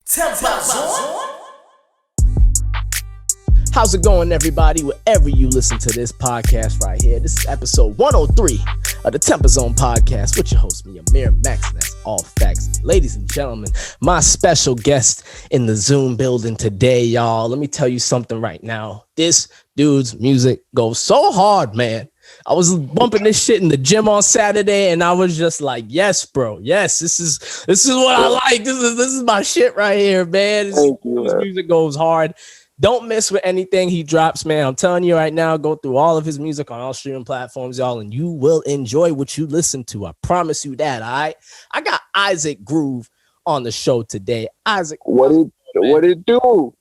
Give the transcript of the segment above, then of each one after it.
TempahZone. How's it going, everybody? Wherever you listen to this podcast right here, this is episode 103 of the TempahZone podcast with your host, me, Amir Max, and that's all facts. Ladies and gentlemen, my special guest in the Zoom building today, y'all. Let me tell you something right now. This dude's music goes so hard, man. I was bumping this shit in the gym on Saturday, and I was just like, "Yes, bro. Yes, this is what I like. This is my shit right here, man. His music goes hard. Don't miss with anything he drops, man. I'm telling you right now, go through all of his music on all streaming platforms, y'all, and you will enjoy what you listen to. I promise you that. All right. I got Isaac Groove on the show today. Isaac, what it do?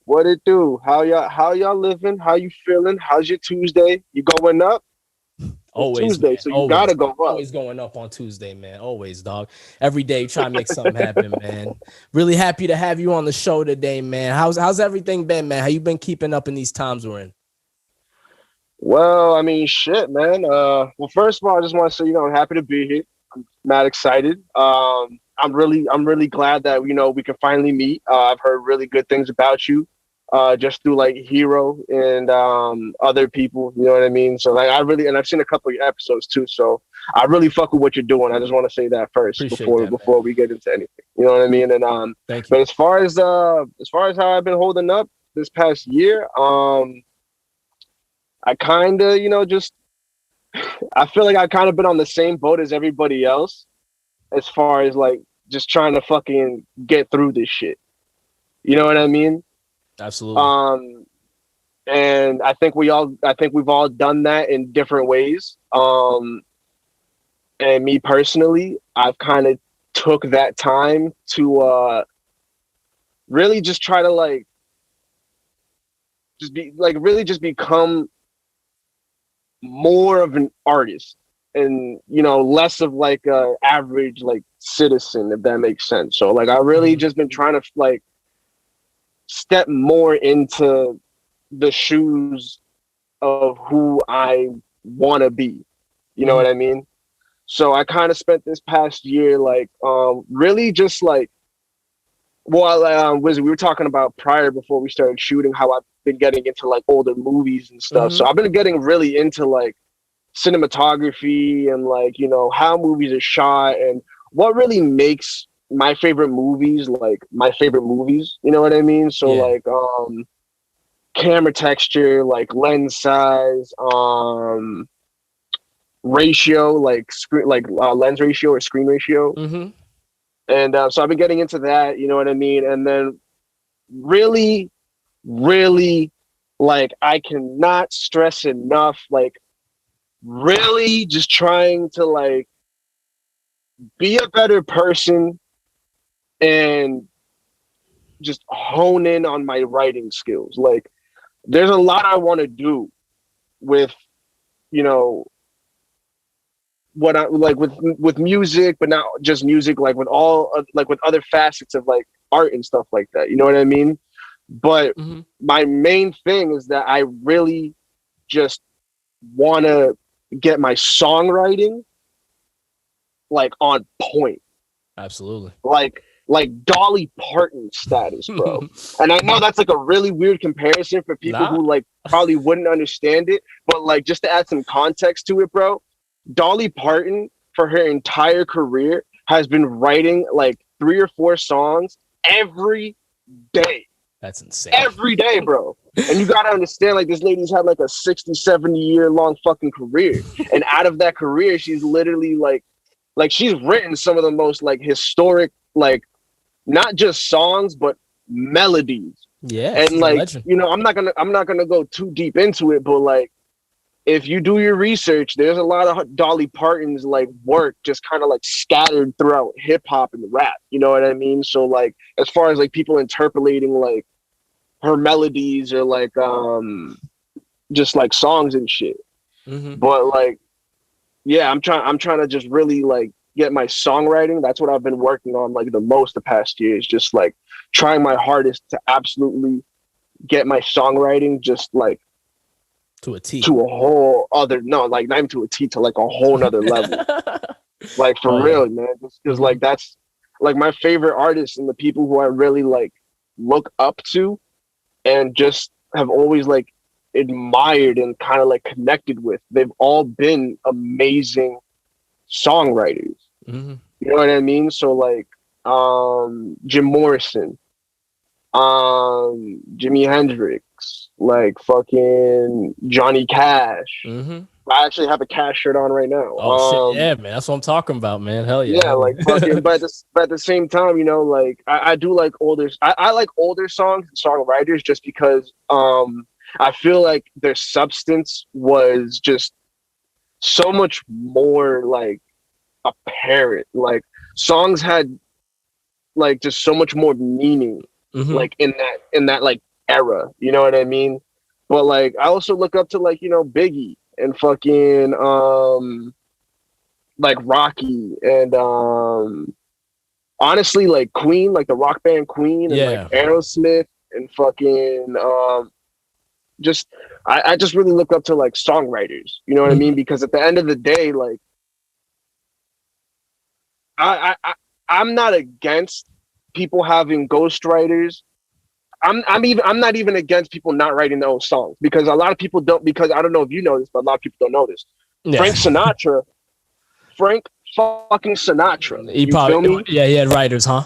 How y'all living? How you feeling? How's your Tuesday? You going up? Always Tuesday, man. so you gotta go up. Always going up on Tuesday, man. Always, dog. Every day, try to make something happen, man. Really happy to have you on the show today, man. How's everything been, man? How you been keeping up in these times we're in? Well, I mean, shit, man. Well, first of all, I just want to say, I'm happy to be here. I'm mad excited. I'm really glad that we can finally meet. I've heard really good things about you. Just through like Hero and other people, you know what I mean? So like and I've seen a couple of your episodes too. So I really fuck with what you're doing. I just want to say that first before we get into anything. You know what I mean? And thank you. But as far as how I've been holding up this past year, I kind of, just I feel like I've kind of been on the same boat as everybody else as far as like just trying to fucking get through this shit. You know what I mean? Absolutely. And I think we've all done that in different ways. And me personally, I've kind of took that time to really just try to just become more of an artist and less of like a average like citizen, if that makes sense. So like I really just been trying to step more into the shoes of who I want to be. You know what I mean? So I kind of spent this past year really just Wiz, we were talking about prior before we started shooting how I've been getting into like older movies and stuff. So I've been getting really into like cinematography and how movies are shot and what really makes my favorite movies, my favorite movies, you know what I mean? So camera texture, like lens size, ratio, lens ratio or screen ratio. And so I've been getting into that, you know what I mean? And then really, really I cannot stress enough, really just trying to be a better person and just hone in on my writing skills. There's a lot I want to do with, what I with music, but not just music, with all with other facets of art and stuff like that. You know what I mean? But my main thing is that I really just want to get my songwriting on point. Absolutely. Like Dolly Parton status, bro. And I know that's a really weird comparison for people who probably wouldn't understand it, but just to add some context to it, bro, Dolly Parton for her entire career has been writing 3 or 4 songs every day. That's insane. Every day, bro. And you gotta understand, this lady's had a 60, 70 year long fucking career. And out of that career, she's literally she's written some of the most historic, not just songs, but melodies. Yeah. And I'm not gonna go too deep into it, but if you do your research, there's a lot of Dolly Parton's work just kind of scattered throughout hip hop and rap. You know what I mean? So as far as people interpolating her melodies or just songs and shit. But yeah, I'm trying to just really get my songwriting. That's what I've been working on the most the past year, is just trying my hardest to absolutely get my songwriting just to a T, to a whole other, not even to a T, to a whole nother level. For real, man. Because that's my favorite artists and the people who I really look up to and just have always like admired and kind of like connected with. They've all been amazing songwriters. Mm-hmm. You know what I mean? So like Jim Morrison, Jimi Hendrix, like fucking Johnny Cash. Mm-hmm. I actually have a Cash shirt on right now. Oh shit, yeah, man, that's what I'm talking about, man. Hell yeah. Yeah, like fucking. But at the same time, you know, like I do like older. I like older songs and songwriters just because I feel like their substance was just so much more like apparent. Like songs had like just so much more meaning, Mm-hmm. like in that like era. You know what I mean? But like I also look up to like, you know, Biggie and fucking like Rocky and honestly like Queen, like the rock band Queen, and like Aerosmith and fucking just I just really look up to like songwriters. You know what I mean? Because at the end of the day, like I'm not against people having ghostwriters. I'm not even against people not writing their own songs, because a lot of people don't, because I don't know if you know this, but a lot of people don't know this. Yeah. Frank fucking Sinatra. He feel me? Yeah, he had writers, huh?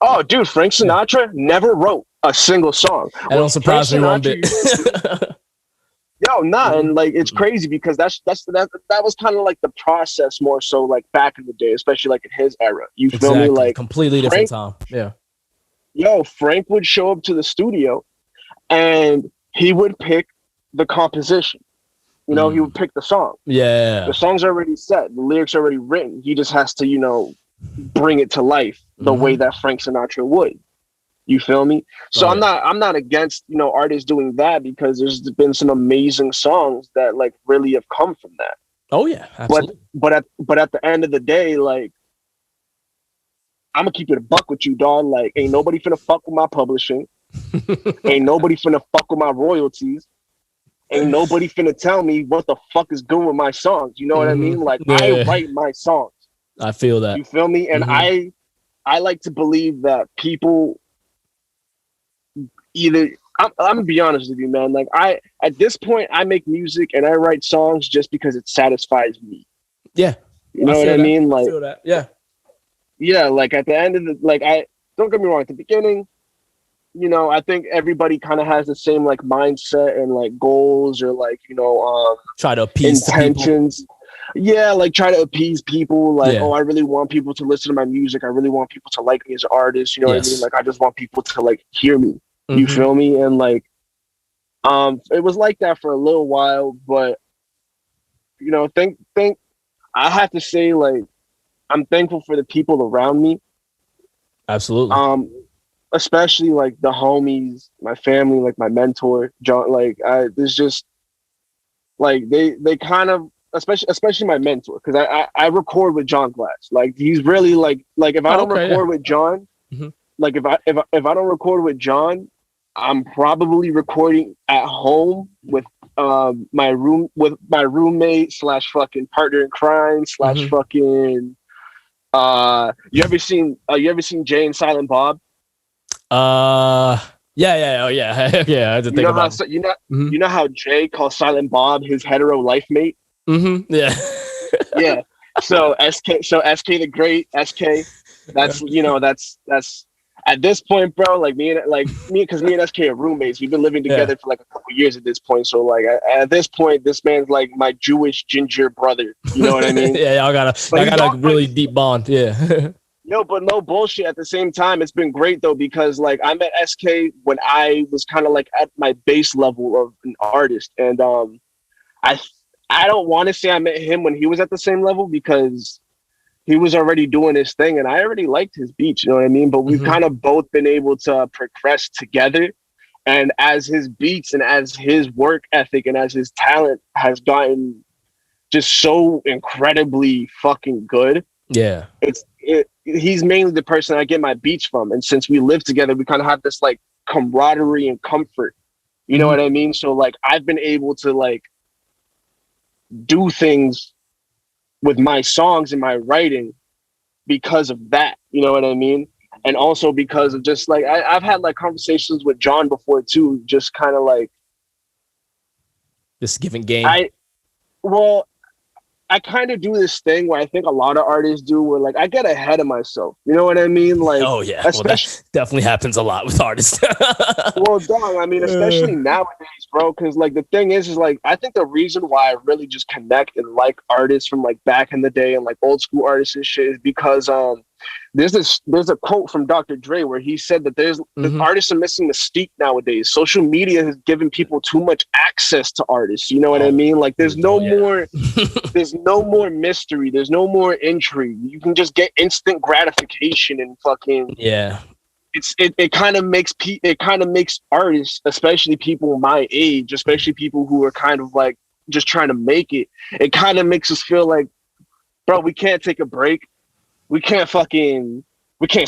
Oh, dude, Frank Sinatra never wrote a single song. That don't surprise me one bit. Yo, nah, and like it's crazy because that was kind of like the process more so like back in the day, especially like in his era. You feel me? Like completely different time. Yeah. Yo, Frank would show up to the studio and he would pick the composition. You know, he would pick the song. Yeah. The song's already set, the lyrics already written. He just has to, you know, bring it to life the way that Frank Sinatra would. You feel me? So I'm not against, you know, artists doing that, because there's been some amazing songs that like really have come from that. Oh yeah, absolutely. But at the end of the day, like I'm gonna keep it a buck with you, dog. Like ain't nobody finna fuck with my publishing. Ain't nobody finna fuck with my royalties. Ain't nobody finna tell me what the fuck is good with my songs. You know what I mean? Like I write my songs. I feel that. You feel me? And I like to believe that people either I'm gonna be honest with you, man. Like at this point I make music and I write songs just because it satisfies me. Yeah. You know what I mean? Like I feel that. Yeah. Yeah, like at the end of the, like I don't get me wrong, at the beginning, you know, I think everybody kind of has the same like mindset and like goals, or like, you know, try to appease intentions. Yeah, like try to appease people. Like, oh, I really want people to listen to my music. I really want people to like me as an artist. You know what I mean? Like, I just want people to like hear me. You feel me? And like, it was like that for a little while, but you know, think I have to say, like, I'm thankful for the people around me. Absolutely. Especially like the homies, my family, like my mentor, John. Like, there's just like they kind of, especially my mentor, because I record with John Glass. Like, he's really like if I don't record with John, like if I don't record with John, I'm probably recording at home with my roommate / fucking partner in crime / fucking you ever seen Jay and Silent Bob? Yeah, oh yeah. Yeah, I had to think about it. You know how Jay calls Silent Bob his hetero life mate? Yeah. Yeah. So SK the Great, SK, that's you know, that's at this point, bro, like me and SK are roommates. We've been living together for like a couple years at this point. So like at this point, this man's like my Jewish ginger brother. You know what I mean? Yeah, y'all got a really deep bond. Yeah. No, but no bullshit. At the same time, it's been great though, because like I met SK when I was kind of like at my base level of an artist, and I don't want to say I met him when he was at the same level, because he was already doing his thing and I already liked his beats, you know what I mean? But we've kind of both been able to progress together. And as his beats and as his work ethic and as his talent has gotten just so incredibly fucking good. Yeah. He's mainly the person I get my beats from. And since we live together, we kind of have this like camaraderie and comfort. You know what I mean? So like I've been able to like do things with my songs and my writing because of that. You know what I mean? And also because of just like I've had like conversations with John before too, just kind of like Just giving game. Well, I kind of do this thing where I think a lot of artists do, where like I get ahead of myself. You know what I mean? Like, oh yeah, well, that definitely happens a lot with artists. Well, dog, I mean, especially nowadays, bro. Because like the thing is like I think the reason why I really just connect and like artists from like back in the day and like old school artists and shit is because there's a quote from Dr. Dre where he said that the artists are missing mystique nowadays. Social media has given people too much access to artists. You know what I mean? Like there's no more there's no more mystery. There's no more intrigue. You can just get instant gratification and fucking It kind of makes artists, especially people my age, especially people who are kind of like just trying to make it. It kind of makes us feel like, bro, we can't take a break. We can't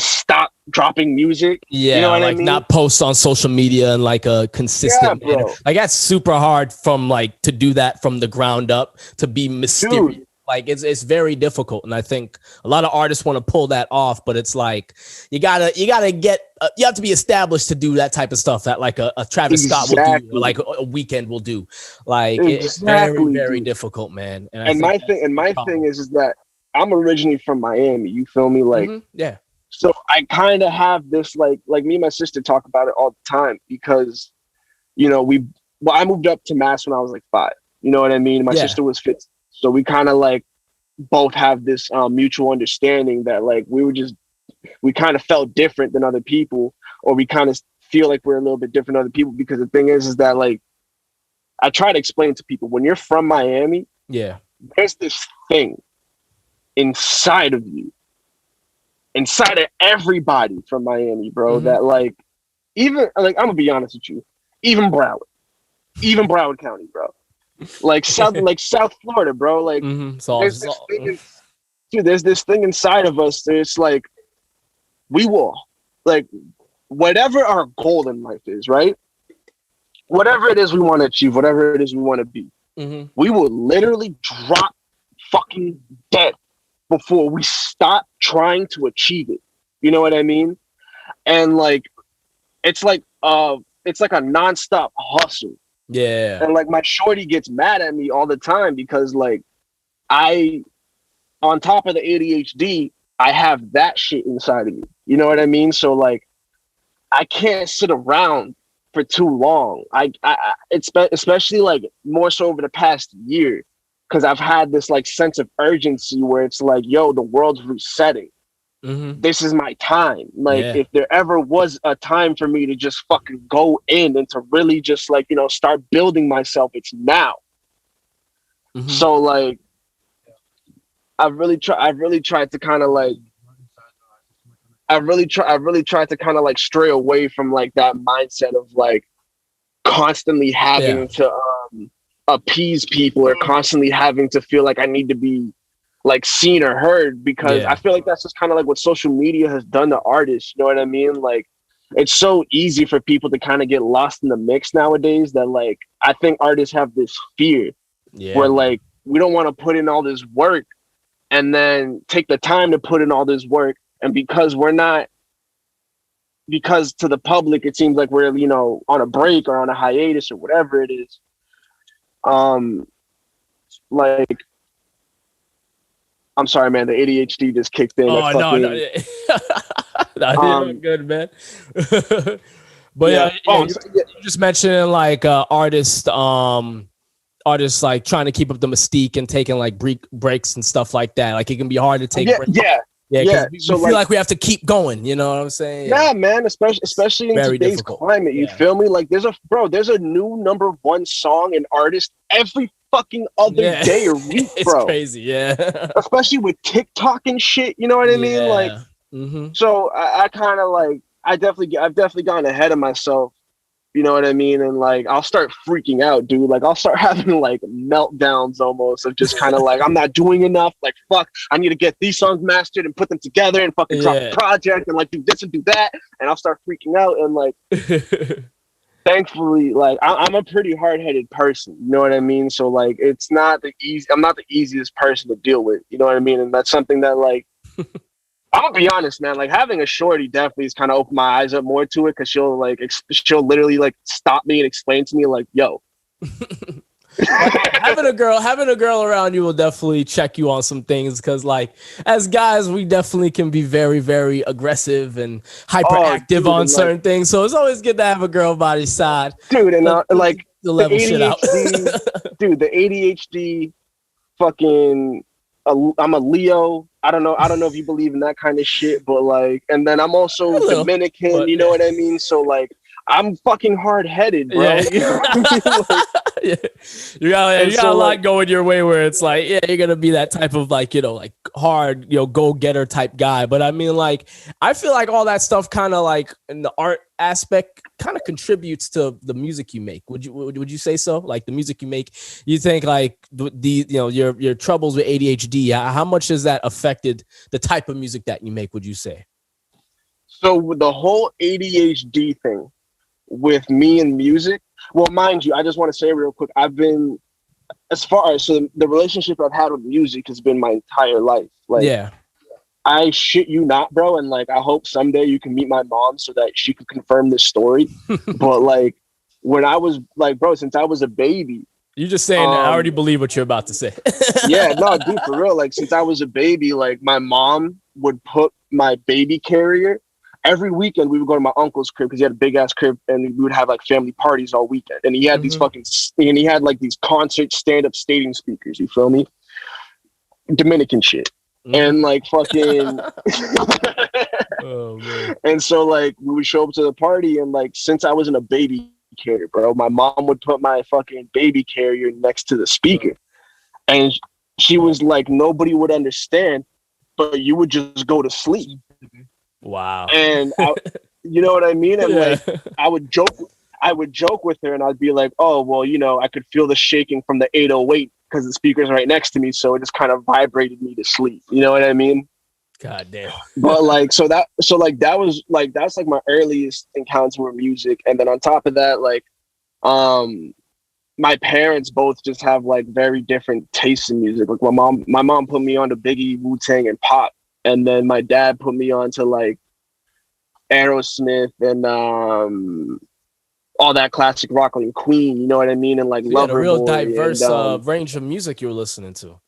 stop dropping music. Yeah, you know what like I mean? Not post on social media in like a consistent manner. Like that's super hard to do that from the ground up, to be mysterious. Dude. Like it's very difficult, and I think a lot of artists want to pull that off, but it's like you have to be established to do that type of stuff that like a Travis Scott will do, or like a Weeknd will do. Like it's very, very difficult, man. And my thing is that I'm originally from Miami. You feel me? Like yeah. So I kind of have this like me and my sister talk about it all the time because, you know, I moved up to Mass when I was like 5. You know what I mean? My sister was 15. So we kind of like both have this mutual understanding that like we kind of felt different than other people, or we kind of feel like we're a little bit different than other people, because the thing is that like I try to explain to people, when you're from Miami, there's this thing inside of you, inside of everybody from Miami, bro, that like even like I'm gonna be honest with you, even Broward County, bro. Like South Florida, bro. Like there's this thing inside of us that it's like we will, like, whatever our goal in life is, right? Whatever it is we want to achieve, whatever it is we want to be, we will literally drop fucking dead before we stop trying to achieve it. You know what I mean? And like it's like a nonstop hustle. Yeah. And like my shorty gets mad at me all the time because like on top of the ADHD, I have that shit inside of me. You know what I mean? So like I can't sit around for too long. It's especially like more so over the past year, because I've had this like sense of urgency where it's like, yo, the world's resetting. This is my time. Like if there ever was a time for me to just fucking go in and to really just like, you know, start building myself, it's now. So like I've really tried to kind of like stray away from like that mindset of like constantly having to appease people, or constantly having to feel like I need to be like seen or heard, because I feel like that's just kind of like what social media has done to artists. You know what I mean? Like it's so easy for people to kind of get lost in the mix nowadays that like I think artists have this fear where like we don't want to put in all this work and then take the time to put in all this work, and because to the public it seems like we're, you know, on a break or on a hiatus or whatever it is, like I'm sorry, man. The ADHD just kicked in. Oh, no. You're good, man. But you just mentioned like artists like trying to keep up the mystique and taking like breaks and stuff like that. Like it can be hard to take breaks. We feel like we have to keep going. You know what I'm saying? Yeah, man. Especially in today's climate. You feel me? Like there's a new #1 song and artist every fucking other day or week, bro. It's crazy, Especially with TikTok and shit. You know what I mean? Like, so I kind of like I've definitely gotten ahead of myself. You know what I mean? And like I'll start freaking out, dude. Like I'll start having like meltdowns almost of just kind of like I'm not doing enough. Like fuck, I need to get these songs mastered and put them together and fucking drop a project and like do this and do that. And I'll start freaking out and like. Thankfully, like I'm a pretty hard-headed person, you know what I mean? So like I'm not the easiest person to deal with, you know what I mean? And that's something that like I'm gonna be honest, man. Like having a shorty definitely has kind of opened my eyes up more to it, because she'll like she'll literally like stop me and explain to me like, "Yo." Having a girl around you will definitely check you on some things, because like as guys we definitely can be very, very aggressive and hyperactive on certain things, so it's always good to have a girl by your side, dude. And like the level shit out. Dude, the ADHD fucking I'm a Leo. I don't know if you believe in that kind of shit, but like, and then I'm also Dominican, you know what I mean? So like I'm fucking hard-headed, bro. Yeah. Yeah. You got a lot going your way, where it's like, yeah, you're gonna be that type of like, like hard, go-getter type guy. But I mean, like, I feel like all that stuff kind of like in the art aspect kind of contributes to the music you make. Would you say so? Like the music you make, you think like your troubles with ADHD, how much has that affected the type of music that you make, would you say? So with the whole ADHD thing with me and music, well, mind you, I just want to say real quick, I've been, as far as, so the relationship I've had with music has been my entire life. Like, yeah, I shit you not, bro. And like, I hope someday you can meet my mom so that she can confirm this story. But like, when I was like, bro, since I was a baby. You're just saying that. I already believe what you're about to say. Yeah, no, dude, for real. Like, since I was a baby, like my mom would put my baby carrier. Every weekend we would go to my uncle's crib, because he had a big ass crib, and we would have like family parties all weekend. And he had these he had like these concert stand-up stadium speakers, you feel me? Dominican shit. And like fucking oh, man. And so like we would show up to the party, and like since I was in a baby carrier, bro, my mom would put my fucking baby carrier next to the speaker. And she was like, nobody would understand, but you would just go to sleep. Wow. And you know what I mean? And like I would joke with her, and I'd be like, oh, well, I could feel the shaking from the 808 because the speaker's right next to me, so it just kind of vibrated me to sleep. You know what I mean? God damn. But like that's like my earliest encounter with music. And then on top of that, like my parents both just have like very different tastes in music. Like my mom put me on to Biggie, Wu-Tang, and pop. And then my dad put me on to like Aerosmith and all that classic rock, like Queen, you know what I mean? And like a real diverse range of music you were listening to.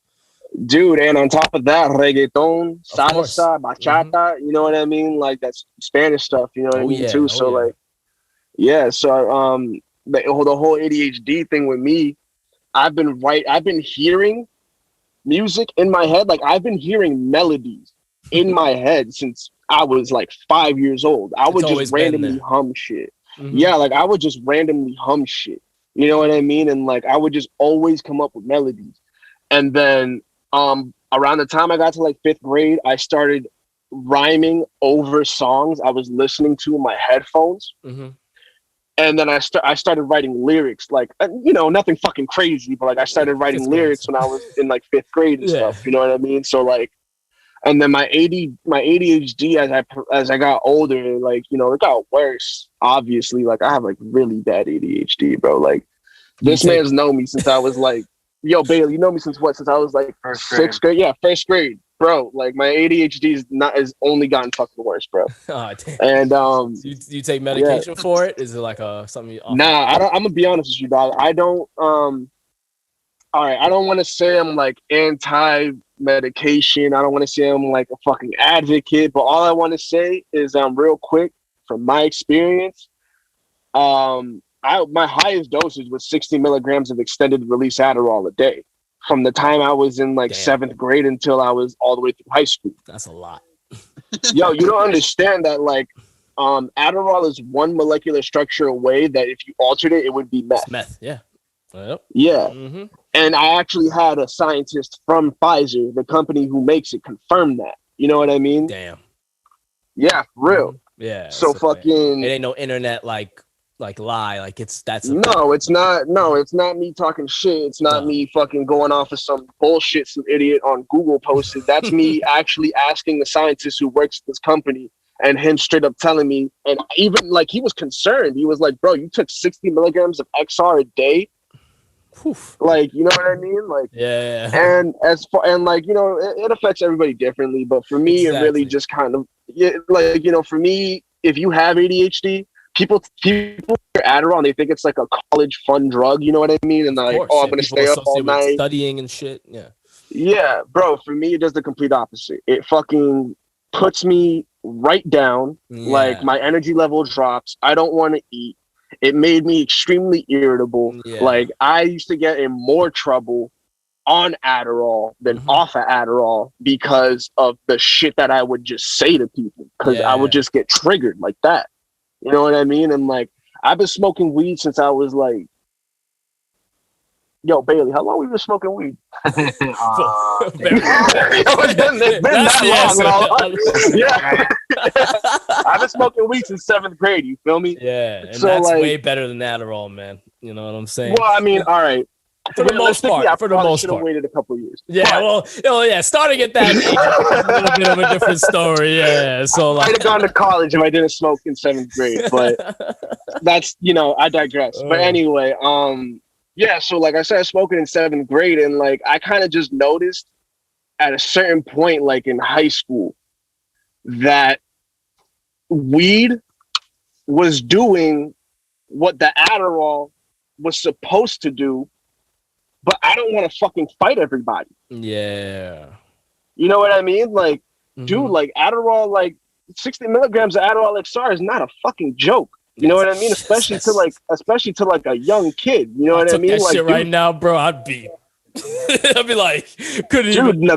Dude, and on top of that, reggaeton, salsa, bachata, you know what I mean? Like that's Spanish stuff, you know what I mean too. So like, yeah. So the whole ADHD thing with me, I've been hearing music in my head. Like I've been hearing melodies in my head since I was like 5 years old. I would just randomly hum shit. Yeah, like I would just randomly hum shit. You know what I mean? And like I would just always come up with melodies. And then around the time I got to like 5th grade, I started rhyming over songs I was listening to in my headphones. And then I started writing lyrics, like, nothing fucking crazy, but like I started writing lyrics when I was in like 5th grade and stuff. You know what I mean? So like, and then my ADHD as I got older, like, it got worse. Obviously, like I have like really bad ADHD, bro. Like this man's known me since I was like, yo, Bailey, you know me since what? Since I was like 6th grade? Yeah, 1st grade, bro. Like my ADHD is only gotten fucking worse, bro. Oh, damn. And you take medication for it? Is it like something? Nah, I don't. I'm gonna be honest with you, dog. I don't. All right, I don't want to say I'm like anti-medication. I don't want to say I'm like a fucking advocate, but all I want to say is real quick from my experience, my highest dosage was 60 milligrams of extended release Adderall a day from the time I was in like 7th grade until I was all the way through high school. That's a lot. Yo, you don't understand that like Adderall is one molecular structure away that if you altered it, it would be meth. Meth, yeah. Yep. Yeah. And I actually had a scientist from Pfizer, the company who makes it, confirm that. You know what I mean? Damn. Yeah, for real. Yeah. So fucking. It ain't no internet like lie. Like it's not me talking shit. It's not me fucking going off of some bullshit some idiot on Google posted. That's me actually asking the scientist who works at this company, and him straight up telling me. And even like he was concerned. He was like, "Bro, you took 60 milligrams of XR a day." Oof. Like, you know what I mean? Like, Yeah. and as far, and like, you know, it affects everybody differently, but for me, it really just kind of, like, you know, for me, if you have ADHD, people hear Adderall and they think it's like a college fun drug, you know what I mean? And like, oh, I'm gonna stay up all night studying and shit. Yeah, bro, for me, it does the complete opposite. It fucking puts me right down. Like, my energy level drops. I don't want to eat. It made me extremely irritable. Like, I used to get in more trouble on Adderall than off of Adderall because of the shit that I would just say to people, because I would just get triggered like that. You know what I mean? And like, I've been smoking weed since I was like, yo, Bailey, how long we been smoking weed? It's been that long. Yeah. I've been smoking weed since 7th grade. You feel me? Yeah, and so, that's like, way better than Adderall, man. You know what I'm saying? Well, I mean, all right. For the most part, I probably should have waited a couple of years. Yeah, well, starting at that age is a little bit of a different story. Yeah, so I might have gone to college if I didn't smoke in 7th grade, but that's, you know, I digress. But anyway, yeah, so like I started smoking in 7th grade, and like I kind of just noticed at a certain point, like in high school, that weed was doing what the Adderall was supposed to do, but I don't want to fucking fight everybody. Yeah. You know what I mean? Like, dude, like Adderall, like 60 milligrams of Adderall XR is not a fucking joke. You know what I mean? Especially to like a young kid. You know what I mean? That like, shit right now, bro, I'd be like, couldn't even.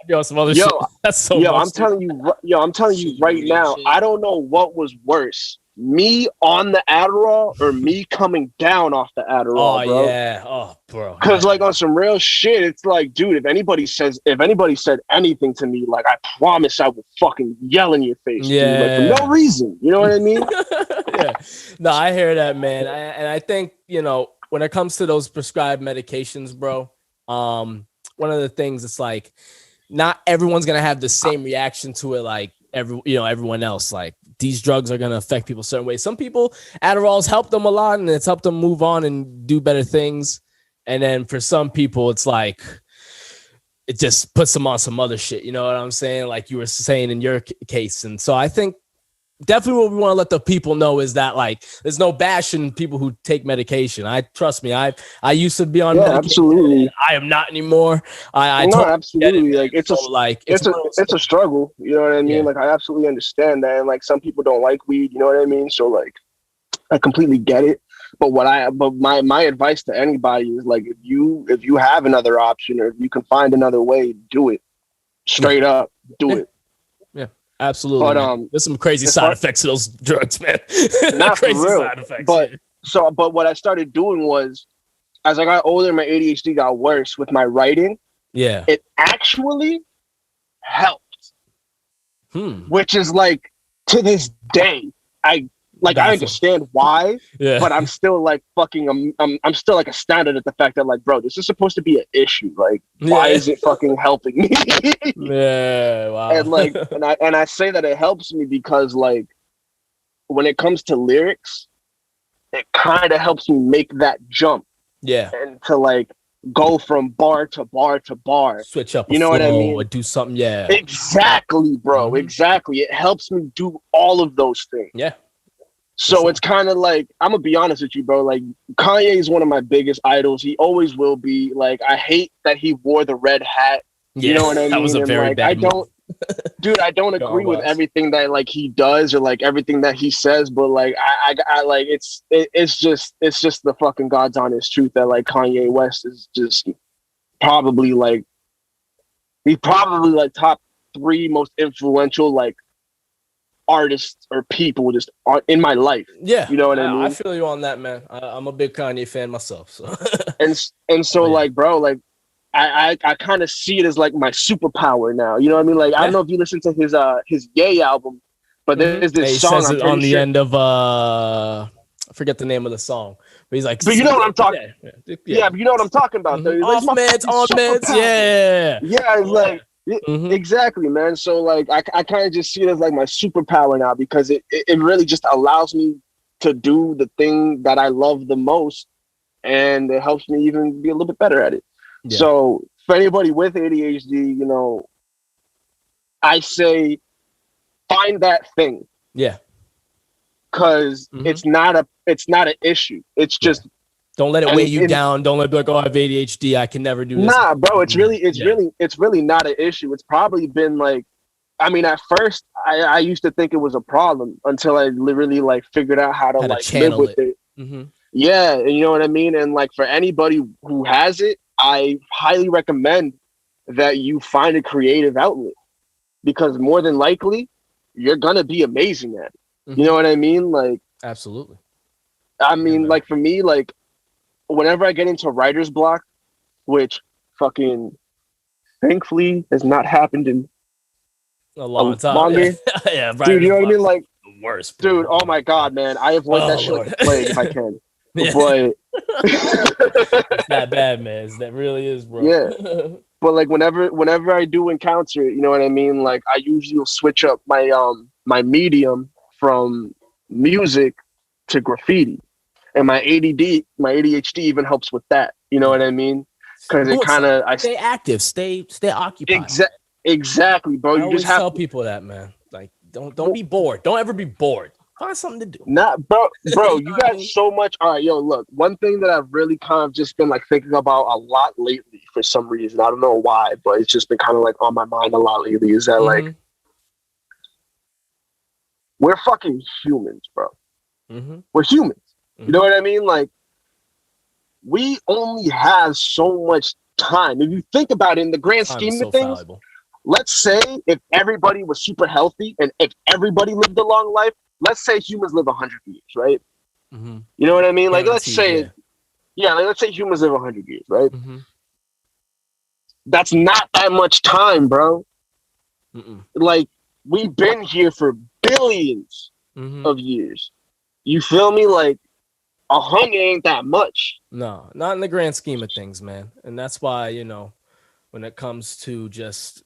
Yo, some other shit. That's so. Yo, I'm telling you right now. I don't know what was worse, me on the Adderall or me coming down off the Adderall. Bro. Yeah. Oh, bro. Because like on some real shit, it's like, dude, if anybody said anything to me, like I promise I would fucking yell in your face. Yeah. Dude, like, for no reason. You know what I mean? Yeah. No, I hear that, man. And I think, you know, when it comes to those prescribed medications, bro, one of the things, it's like, not everyone's gonna have the same reaction to it like everyone else. Like, these drugs are gonna affect people a certain way. Some people, Adderall's helped them a lot and it's helped them move on and do better things. And then for some people, it's like it just puts them on some other shit. You know what I'm saying? Like you were saying in your case. And so I think definitely what we want to let the people know is that, like, there's no bashing people who take medication. Trust me, I used to be on medication. Absolutely. I am not anymore. I absolutely. Like, it's a struggle. You know what I mean? Yeah. Like, I absolutely understand that. And like, some people don't like weed. You know what I mean? So like, I completely get it. But my advice to anybody is like, if you have another option or if you can find another way, do it. Straight up, do it. Yeah. Absolutely. But there's some crazy side effects to those drugs, man. Not crazy side effects. But what I started doing was, as I got older, my ADHD got worse with my writing. Yeah. It actually helped. Which is like, to this day, I understand why, but I'm still like fucking, I'm still like astounded at the fact that, like, bro, this is supposed to be an issue. Like, why is it fucking helping me? Yeah, wow. And like, and I say that it helps me because, like, when it comes to lyrics, it kind of helps me make that jump. Yeah. And to like go from bar to bar to bar. Switch up. You know what I mean? Or do something. Yeah. Exactly, bro. Exactly. It helps me do all of those things. Yeah. So it's kind of like, I'm gonna be honest with you, bro. Like, Kanye is one of my biggest idols. He always will be. Like, I hate that he wore the red hat. You know what I mean? That was a very bad move. I don't agree with everything that like he does or like everything that he says. But like, I like it's just the fucking God's honest truth that like Kanye West is just probably like top 3 most influential like artists or people just in my life. Yeah, you know what I mean? I feel you on that, man. I'm a big Kanye fan myself. So and so like, bro, like I kind of see it as like my superpower now. You know what I mean? Like, I don't know if you listen to his Yay album, but there's this song says it on the end of I forget the name of the song, but he's like, but you know what I'm talking. Yeah, but you know what I'm talking about. Though. Off meds, on meds. Yeah, it's like. Exactly, man. So like, I kind of just see it as like my superpower now, because it really just allows me to do the thing that I love the most and it helps me even be a little bit better at it. Yeah. So for anybody with ADHD, you know, I say find that thing. Yeah. Because it's not an issue. It's just don't let it weigh you down. Don't let it be like, oh, I have ADHD. I can never do this. Nah, bro. It's really not an issue. It's probably been like, I mean, at first I used to think it was a problem until I really like figured out how to like live with it. Mm-hmm. Yeah, and you know what I mean? And like for anybody who has it, I highly recommend that you find a creative outlet, because more than likely you're gonna be amazing at it. Mm-hmm. You know what I mean? Like, absolutely. I mean, like for me, like whenever I get into writer's block, which fucking thankfully has not happened in a long time. Longer. Yeah, dude, you know what I mean? Like the worst. Bro. Dude, oh my god, man. I avoid that shit like the plague if I can. Yeah. But it's that bad, man. That really is, bro. Yeah. But like whenever I do encounter it, you know what I mean? Like I usually will switch up my my medium from music to graffiti. And my ADHD even helps with that. You know what I mean? Because it kind of stay active, stay occupied. Exactly, bro. You just have to tell people that, man. Like don't be bored. Don't ever be bored. Find something to do. Bro, you got so much. All right, yo, look, one thing that I've really kind of just been like thinking about a lot lately for some reason. I don't know why, but it's just been kind of like on my mind a lot lately, is that like we're fucking humans, bro. We're humans. You know what I mean? Like we only have so much time. If you think about it in the grand scheme of things, valuable. Let's say if everybody was super healthy and if everybody lived a long life, let's say humans live 100 years, right? You know what I mean? Like, let's say, like, let's say humans live 100 years, right? That's not that much time, bro. Like, we've been here for billions of years. You feel me? Like, 100 ain't that much. No, not in the grand scheme of things, man. And that's why, you know, when it comes to just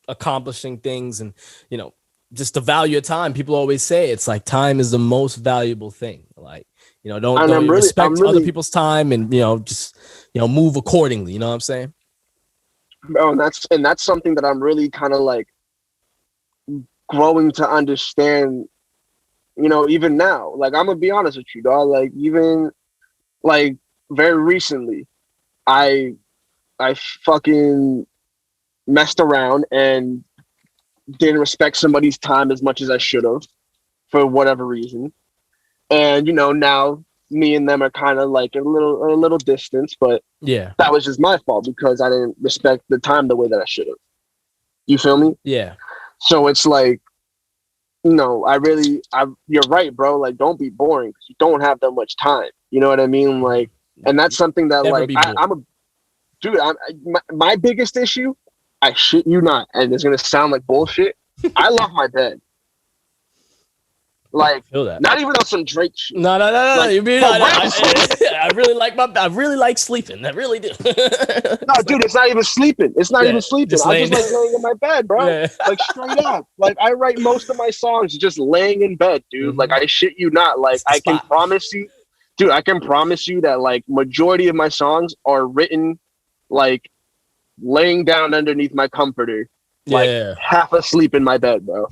accomplishing things and, you know, just the value of time, people always say it's like time is the most valuable thing. Like, you know, don't respect other people's time and, you know, just, you know, move accordingly. You know what I'm saying? Oh, and that's something that I'm really kind of like growing to understand, you know, even now. Like, I'm gonna be honest with you, dog. Like, even like very recently, I fucking messed around and didn't respect somebody's time as much as I should have for whatever reason. And, you know, now me and them are kind of like a little distance, but yeah, that was just my fault because I didn't respect the time the way that I should have. You feel me? Yeah. So it's like, no, you're right, bro. Like, don't be boring because you don't have that much time. You know what I mean? Like, and that's something that my biggest issue, I shit you not, and it's gonna sound like bullshit. I love my bed. Like, not even on some Drake shit. No. Like, you mean I really like sleeping. I really do. No, dude, it's not even sleeping. It's not even sleeping. I just like laying in my bed, bro. Yeah. Like, straight up. Like, I write most of my songs just laying in bed, dude. Like, I shit you not. Like, I can promise you, dude, I can promise you that like majority of my songs are written like laying down underneath my comforter, like half asleep in my bed, bro.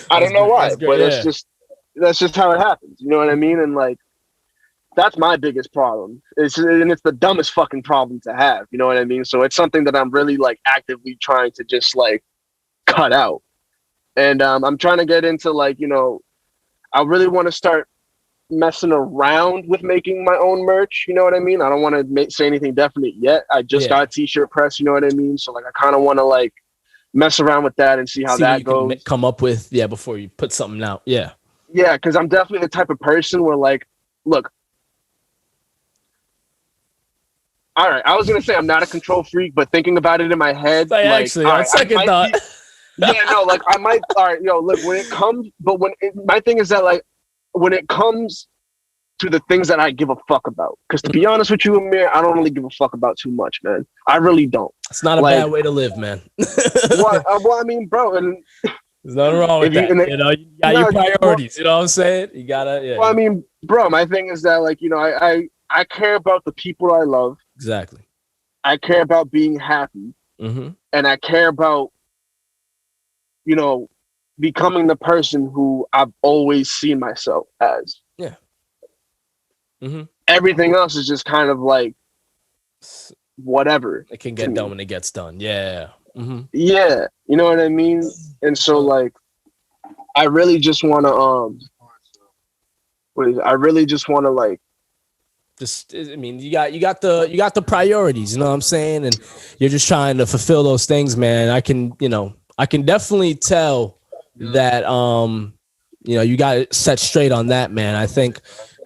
I don't know why, but that's just how it happens. You know what I mean? And like, that's my biggest problem. It's the dumbest fucking problem to have. You know what I mean? So it's something that I'm really like actively trying to just like cut out. And I'm trying to get into like, you know, I really want to start messing around with making my own merch. You know what I mean? I don't want to say anything definite yet. I just got a t-shirt press. You know what I mean? So like, I kind of want to like mess around with that and see how that goes. Come up with before you put something out. Yeah, because I'm definitely the type of person where like, look, all right, I was gonna say I'm not a control freak, but thinking about it in my head, like actually, on second thought, like I might. All right, look, when it comes, but my thing is that like when it comes to the things that I give a fuck about, because to be honest with you, Amir, I don't really give a fuck about too much, man. I really don't. It's not a bad way to live, man. Well, I mean, bro, and There's nothing wrong with that. You got your priorities. You know what I'm saying? You gotta. Yeah. Well, I mean, bro, my thing is that like I care about the people I love. Exactly. I care about being happy, Mm-hmm. and I care about becoming the person who I've always seen myself as. Yeah. Mm-hmm. Everything else is just kind of like whatever. It can get done when it gets done. Yeah. Mm-hmm. Yeah, you know what I mean? And so like I really just want to I really just want to like I mean, you got the priorities, you know what I'm saying? And you're just trying to fulfill those things, man. I can definitely tell that you got it set straight on that, man. I think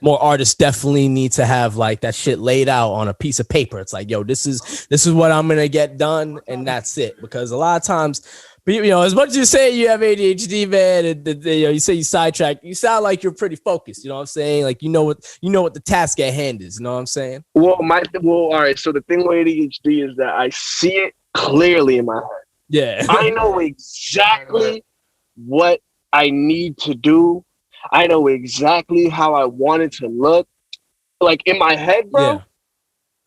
more artists definitely need to have like that shit laid out on a piece of paper. It's like, yo, this is what I'm gonna get done, and that's it. Because a lot of times, as much as you say you have ADHD, man, and you say you sidetrack, you sound like you're pretty focused. You know what I'm saying? Like you know what the task at hand is. You know what I'm saying? Well, all right. So the thing with ADHD is that I see it clearly in my head. Yeah, I know exactly what I need to do. I know exactly how I want it to look. Like in my head, bro, yeah.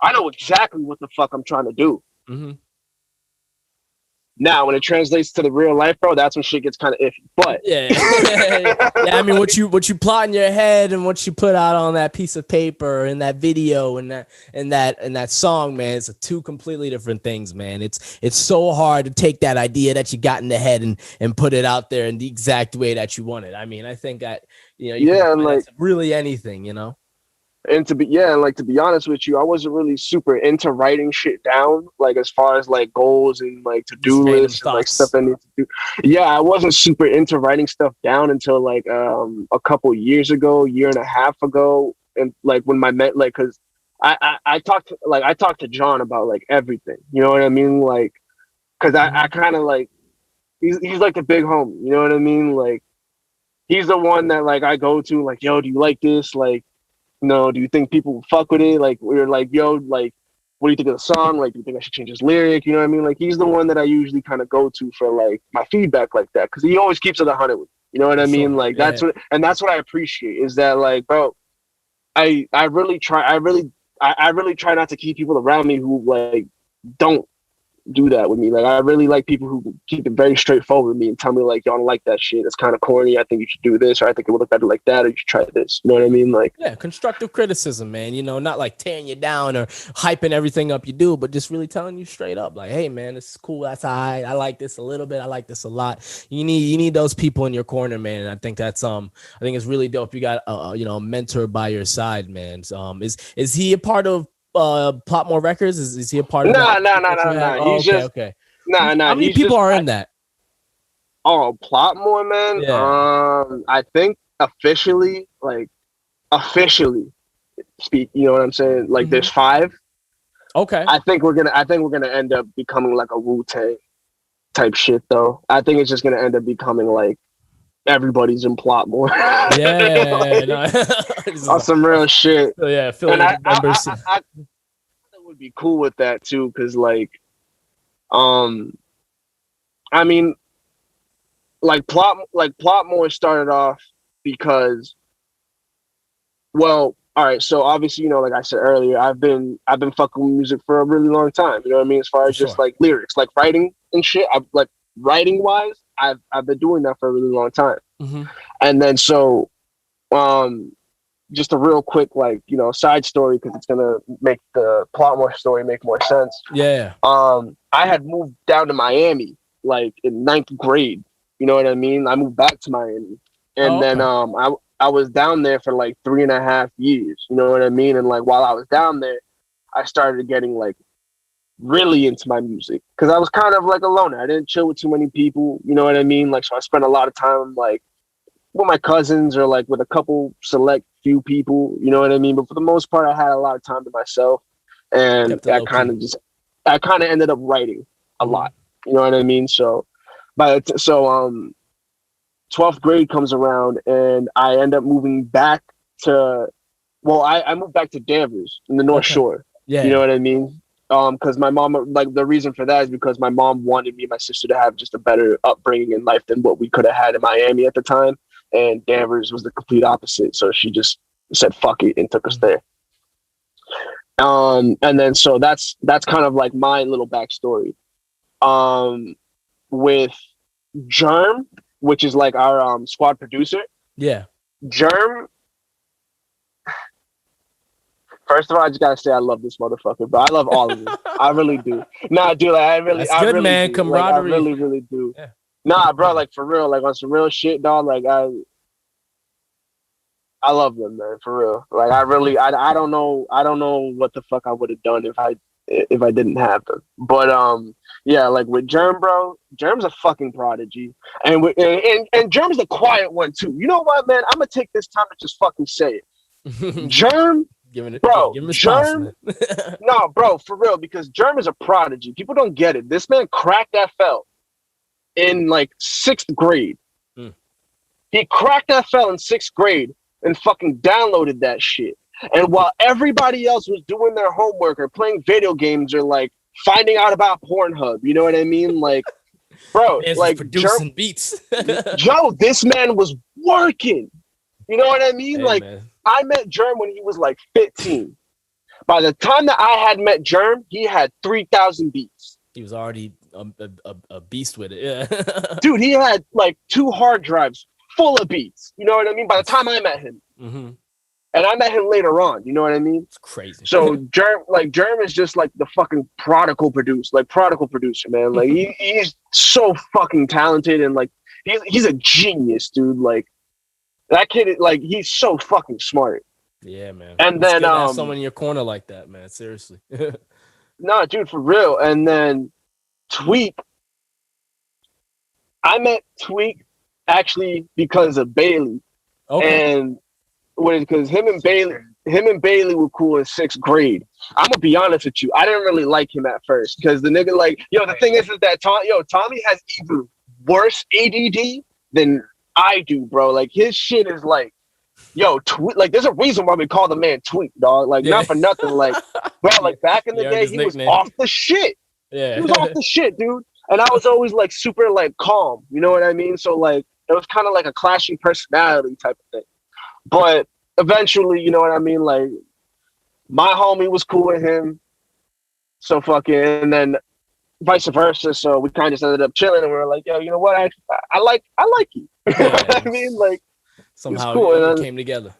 I know exactly what the fuck I'm trying to do. Mm-hmm. Now, when it translates to the real life, bro, that's when shit gets kind of iffy. But yeah, I mean, what you plot in your head and what you put out on that piece of paper and that video and that song, man, it's two completely different things, man. It's so hard to take that idea that you got in the head and put it out there in the exact way that you want it. I mean, I think that you can like really anything, And to be honest with you, I wasn't really super into writing shit down, like as far as like goals and like to-do lists and like stuff I need to do. Yeah, I wasn't super into writing stuff down until like a couple years ago, year and a half ago, and like when because I talked to John about like everything, you know what I mean? Like, because I kind of like he's like the big homie, you know what I mean? Like, he's the one that like I go to, like, yo, do you like this? Like, no, do you think people will fuck with it? Like, we're like, yo, like, what do you think of the song? Like, do you think I should change this lyric? You know what I mean? Like, he's the one that I usually kind of go to for like my feedback like that, because he always keeps it 100 with me. You know what I mean? Like, that's what I appreciate is that like, bro, I really try not to keep people around me who like don't do that with me. Like, I really like people who keep it very straightforward with me and tell me like, y'all don't like that shit, it's kind of corny, I think you should do this, or I think it would look better like that, or you should try this. You know what I mean? Like, yeah, constructive criticism, man. Not like tearing you down or hyping everything up you do, but just really telling you straight up, like, hey man, this is cool, that's all right, I like this a little bit, I like this a lot. You need those people in your corner, man. And I think that's I think it's really dope. You got a mentor by your side, man. Is he a part of Plotmore Records? Is he a part of that? No. He's just okay. How many people are in that? Oh, Plotmore, man. Yeah. I think officially speak. You know what I'm saying? Like, there's 5. Okay. I think we're gonna end up becoming like a Wu-Tang type shit, though. I think it's just gonna end up becoming like everybody's in Plotmore. Yeah, on some real shit. So yeah, affiliate members. I would be cool with that too, because like, I mean, like Plotmore started off because, well, all right. So obviously, like I said earlier, I've been fucking with music for a really long time. You know what I mean? As far as just like lyrics, like writing and shit. Like writing wise, I've been doing that for a really long time. Mm-hmm. And then so, just a real quick side story, because it's gonna make the Plotmore story make more sense. Yeah. I had moved down to Miami like in 9th grade. You know what I mean? I moved back to Miami, and then I was down there for like 3.5 years. You know what I mean? And like while I was down there, I started getting like really into my music, because I was kind of like a loner. I didn't chill with too many people. You know what I mean? Like, so I spent a lot of time like with my cousins or like with a couple select few people. You know what I mean? But for the most part, I had a lot of time to myself, and I kind of ended up writing a lot. You know what I mean? So, 12th grade comes around, and I end up moving back to, I moved back to Danvers in the North Shore. Yeah. You know what I mean? Because my mom, like, the reason for that is because my mom wanted me and my sister to have just a better upbringing in life than what we could have had in Miami at the time. And Danvers was the complete opposite. So she just said, fuck it, and took us there. And then, so that's kind of like my little backstory. With Germ, which is like our squad producer. Yeah. Germ, first of all, I just gotta say I love this motherfucker, bro. I love all of them. I really do. Nah, dude, like, I really, That's I good, really man. do. Camaraderie. Like, I really, really do. Yeah. Nah, bro, like, for real, like, on some real shit, dog. Like, I love them, man, for real. Like, I really, I don't know what the fuck I would have done if I didn't have them. But yeah, like with Germ, bro, Germ's a fucking prodigy, and Germ's a quiet one too. You know what, man? I'm gonna take this time to just fucking say it. Germ. Bro, Germ, no, bro, for real, because Germ is a prodigy. People don't get it. This man cracked FL in like 6th grade. He cracked FL in 6th grade and fucking downloaded that shit. And while everybody else was doing their homework or playing video games or like finding out about Pornhub, you know what I mean? Like, bro, like producing beats. Joe, this man was working. You know what I mean? Hey, like, man. I met Germ when he was like 15. By the time that I had met Germ, he had 3,000 beats. He was already a beast with it. Yeah. Dude, he had like 2 hard drives full of beats. You know what I mean? By the time I met him. Mm-hmm. And I met him later on. You know what I mean? It's crazy. So Germ is just like the fucking prodigal producer, man. Like he's so fucking talented, and like he's a genius, dude. Like that kid, like he's so fucking smart. Yeah, man. And it's then good to have someone in your corner like that, man. Seriously. No, dude, for real. And then Tweak. I met Tweak actually because of Bailey. Okay. And because him and Bailey were cool in 6th grade. I'm gonna be honest with you, I didn't really like him at first because the nigga, like, the thing is that Tommy has even worse ADD than I do, bro. Like his shit is like, like there's a reason why we call the man Tweak, dog. Like not for nothing, like, bro. Like back in the day, he was off the shit. Yeah, he was off the shit, dude. And I was always like super like calm, you know what I mean? So like it was kind of like a clashing personality type of thing. But eventually, you know what I mean? Like, my homie was cool with him. So fucking, and then vice versa. So we kind of just ended up chilling, and we were like, yo, you know what? I like you. You know what I mean? Like, somehow cool. it came together.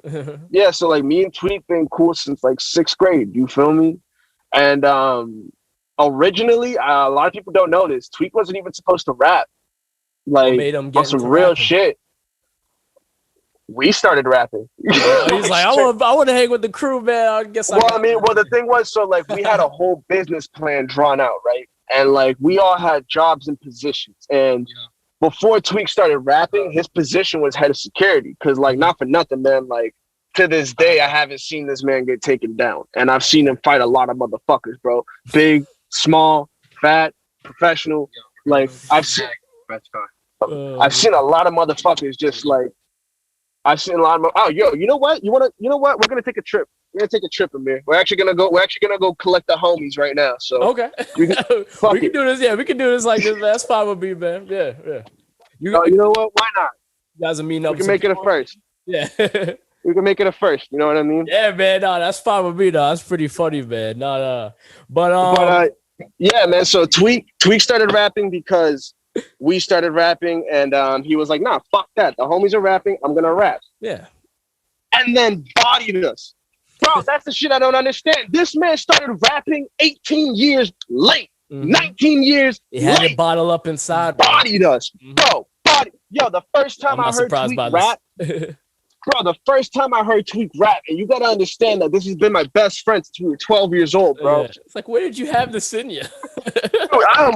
Yeah. So like, me and Tweak been cool since like 6th grade. You feel me? And originally, a lot of people don't know this. Tweak wasn't even supposed to rap. Like, made him get on some into real rapping? shit. We started rapping. He's like, I want to hang with the crew, man. I guess. The thing was, so like we had a whole business plan drawn out, right? And like we all had jobs and positions. And before Tweak started rapping, his position was head of security. Because like, not for nothing, man. Like to this day, I haven't seen this man get taken down, and I've seen him fight a lot of motherfuckers, bro. Big, small, fat, professional. Like I've seen a lot of motherfuckers just like. I've seen a lot of. You know what? You know what? We're gonna take a trip. We're gonna take a trip, Amir. We're actually gonna go collect the homies right now. So okay, we can do this. Yeah, we can do this like this. That's fine with me, man. Yeah. You know what? Why not? You guys are meeting up. We can make it a first. Yeah. We can make it a first. You know what I mean? Yeah, man. No, that's fine with me, though. That's pretty funny, man. No. But yeah, man. So Tweak started rapping because we started rapping, and he was like, nah, fuck that. The homies are rapping. I'm going to rap. Yeah. And then bodied us. Bro, that's the shit I don't understand. This man started rapping 18 years late. 19 years he had late. it bottled up inside. Bodied us. Bro, the first time I heard Tweak rap, bro, the first time I heard Tweak rap, and you got to understand that this has been my best friend since we were 12 years old, bro. Yeah. It's like, where did you have this in you? Dude, I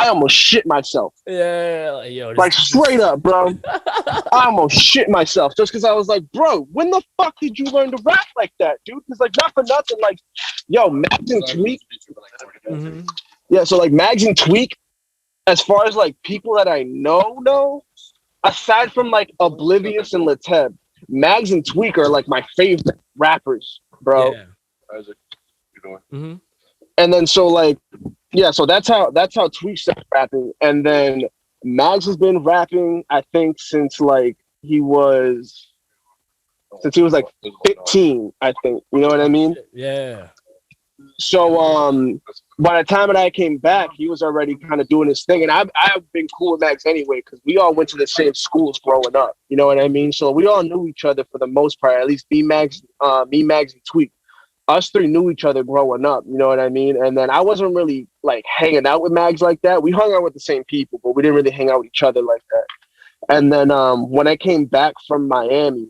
almost shit myself. Yeah, like straight up, bro. I almost shit myself just because I was like, bro, when the fuck did you learn to rap like that, dude? Because like, not for nothing, like, Mags and Tweak. Mm-hmm. Yeah, so like Mags and Tweak, as far as like people that I know, aside from like Oblivious and Lateb, Mags and Tweak are like my favorite rappers, bro. Yeah. Isaac, you doing? Mm-hmm. And then so like, yeah, so that's how Tweak started rapping. And then Mags has been rapping, I think, since he was like 15, I think. You know what I mean? Yeah. So by the time that I came back, he was already kind of doing his thing. And I've been cool with Mags anyway, because we all went to the same schools growing up. You know what I mean? So we all knew each other for the most part, at least me, Mags, and Tweak. Us three knew each other growing up, you know what I mean? And then I wasn't really like hanging out with Mags like that. We hung out with the same people, but we didn't really hang out with each other like that. And then when I came back from Miami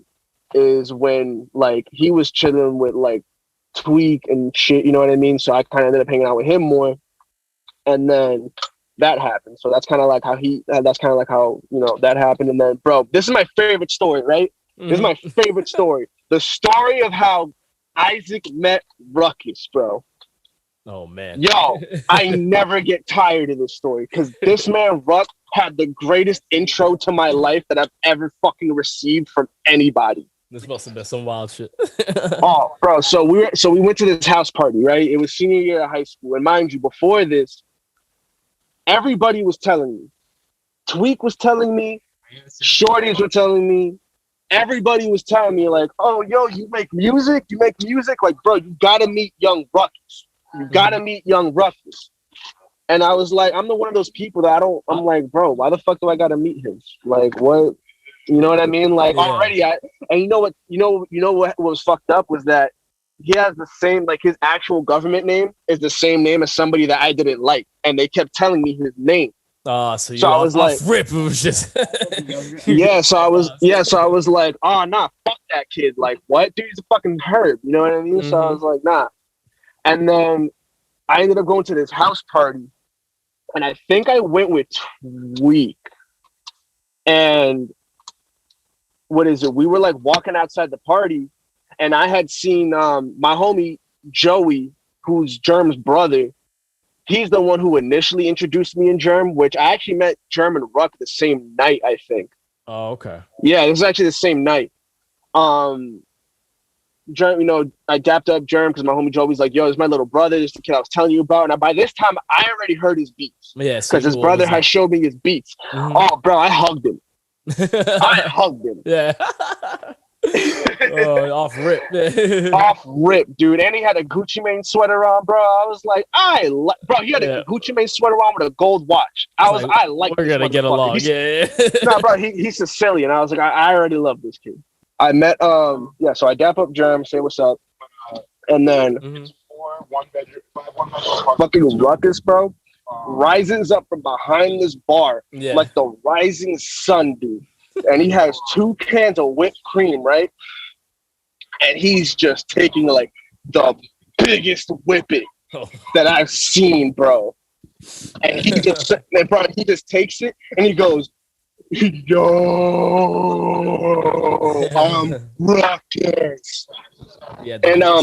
is when like he was chilling with like Tweak and shit, you know what I mean? So I kind of ended up hanging out with him more. And then that happened. So that's kind of like how that happened. And then, bro, this is my favorite story, right? Mm-hmm. This is my favorite story. The story of how Isaac met Ruckus, bro. Oh man. Yo, I never get tired of this story because this man Ruck had the greatest intro to my life that I've ever fucking received from anybody. This must have been some wild shit. Oh, bro. So we went to this house party, right? It was senior year of high school. And mind you, before this, everybody was telling me. Tweak was telling me, shorties were telling me, everybody was telling me like, oh, yo, you make music? Like, bro, you gotta meet young Ruckus. You gotta meet young Ruckus. And I was like, I'm the one of those people that I'm like, bro, why the fuck do I gotta meet him? Like, what? You know what I mean? Like, already, and you know what was fucked up was that he has the same, like, his actual government name is the same name as somebody that I didn't like. And they kept telling me his name. So I was like, rip. It was just So I was like, oh nah, fuck that kid. Like, what? Dude, he's a fucking herb. You know what I mean? Mm-hmm. So I was like, nah. And then I ended up going to this house party, and I think I went with Tweak. And what is it? We were like walking outside the party, and I had seen my homie Joey, who's Germ's brother. He's the one who initially introduced me in Germ, which I actually met Germ and Ruck the same night, I think. Oh, okay. Yeah, it was actually the same night. Germ, I dapped up Germ because my homie Joey's like, yo, this is my little brother. This is the kid I was telling you about. And by this time, I already heard his beats. Yeah, because his brother had showed me his beats. Mm-hmm. Oh, bro, I hugged him. Yeah. Off rip. Off rip, dude. And he had a Gucci Mane sweater on, bro. I was like, bro, he had a Gucci Mane sweater on with a gold watch. We're gonna get along. No, bro, he's Sicilian. I was like, I already love this kid. I met so I dap up Germ, say what's up. And then fucking Ruckus, bro, rises up from behind this bar like the rising sun, dude. And he has 2 cans of whipped cream, right? And he's just taking like the biggest whipping that I've seen, bro. And he just takes it and he goes, yo, I'm Ruckus. Yeah, and oh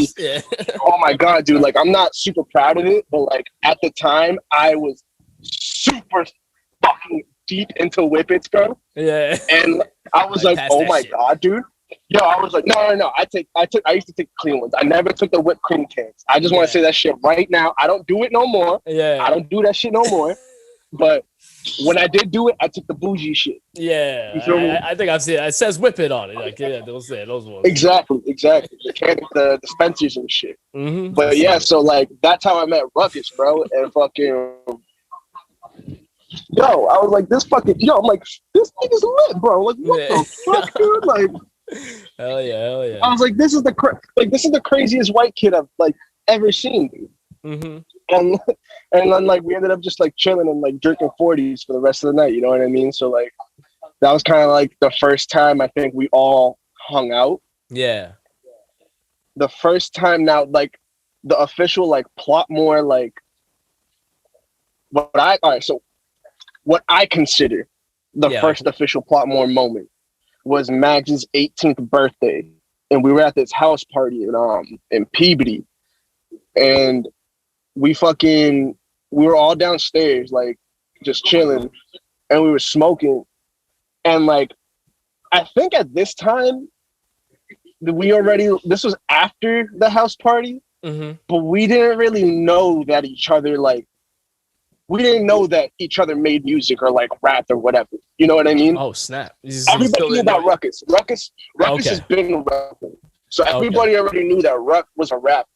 my god, dude, like I'm not super proud of it, but like at the time I was super fucking deep into whippets, bro. Yeah. And I was like, oh my god, dude. Yo, I was like, no. I used to take clean ones. I never took the whipped cream cans. I just want to say that shit right now. I don't do it no more. Yeah. I don't do that shit no more. But when I did do it, I took the bougie shit. Yeah. I think I've seen it. It says whip it on it. Like, yeah, those ones. Exactly. The dispensers and shit. Mm-hmm. But yeah, so like that's how I met Ruckus, bro. And fucking I was like, I'm like, this nigga's lit, bro. Like, what the fuck, dude? Like, hell yeah. I was like, this is the craziest white kid I've like ever seen, dude. Mm-hmm. And then like we ended up just like chilling and like drinking 40s for the rest of the night. You know what I mean? So like that was kind of like the first time I think we all hung out. Yeah. The first time now, like the official like Plotmore, like what I consider the first official Plotmore moment was Mags's 18th birthday, and we were at this house party in Peabody, and we were all downstairs like just chilling, and we were smoking, and like I think at this time this was after the house party, but we didn't really know that each other we didn't know that each other made music or like rapped or whatever. You know what I mean? Oh snap! Everybody knew about Ruckus. Ruckus has been a rapper, so everybody already knew that Ruck was a rapper.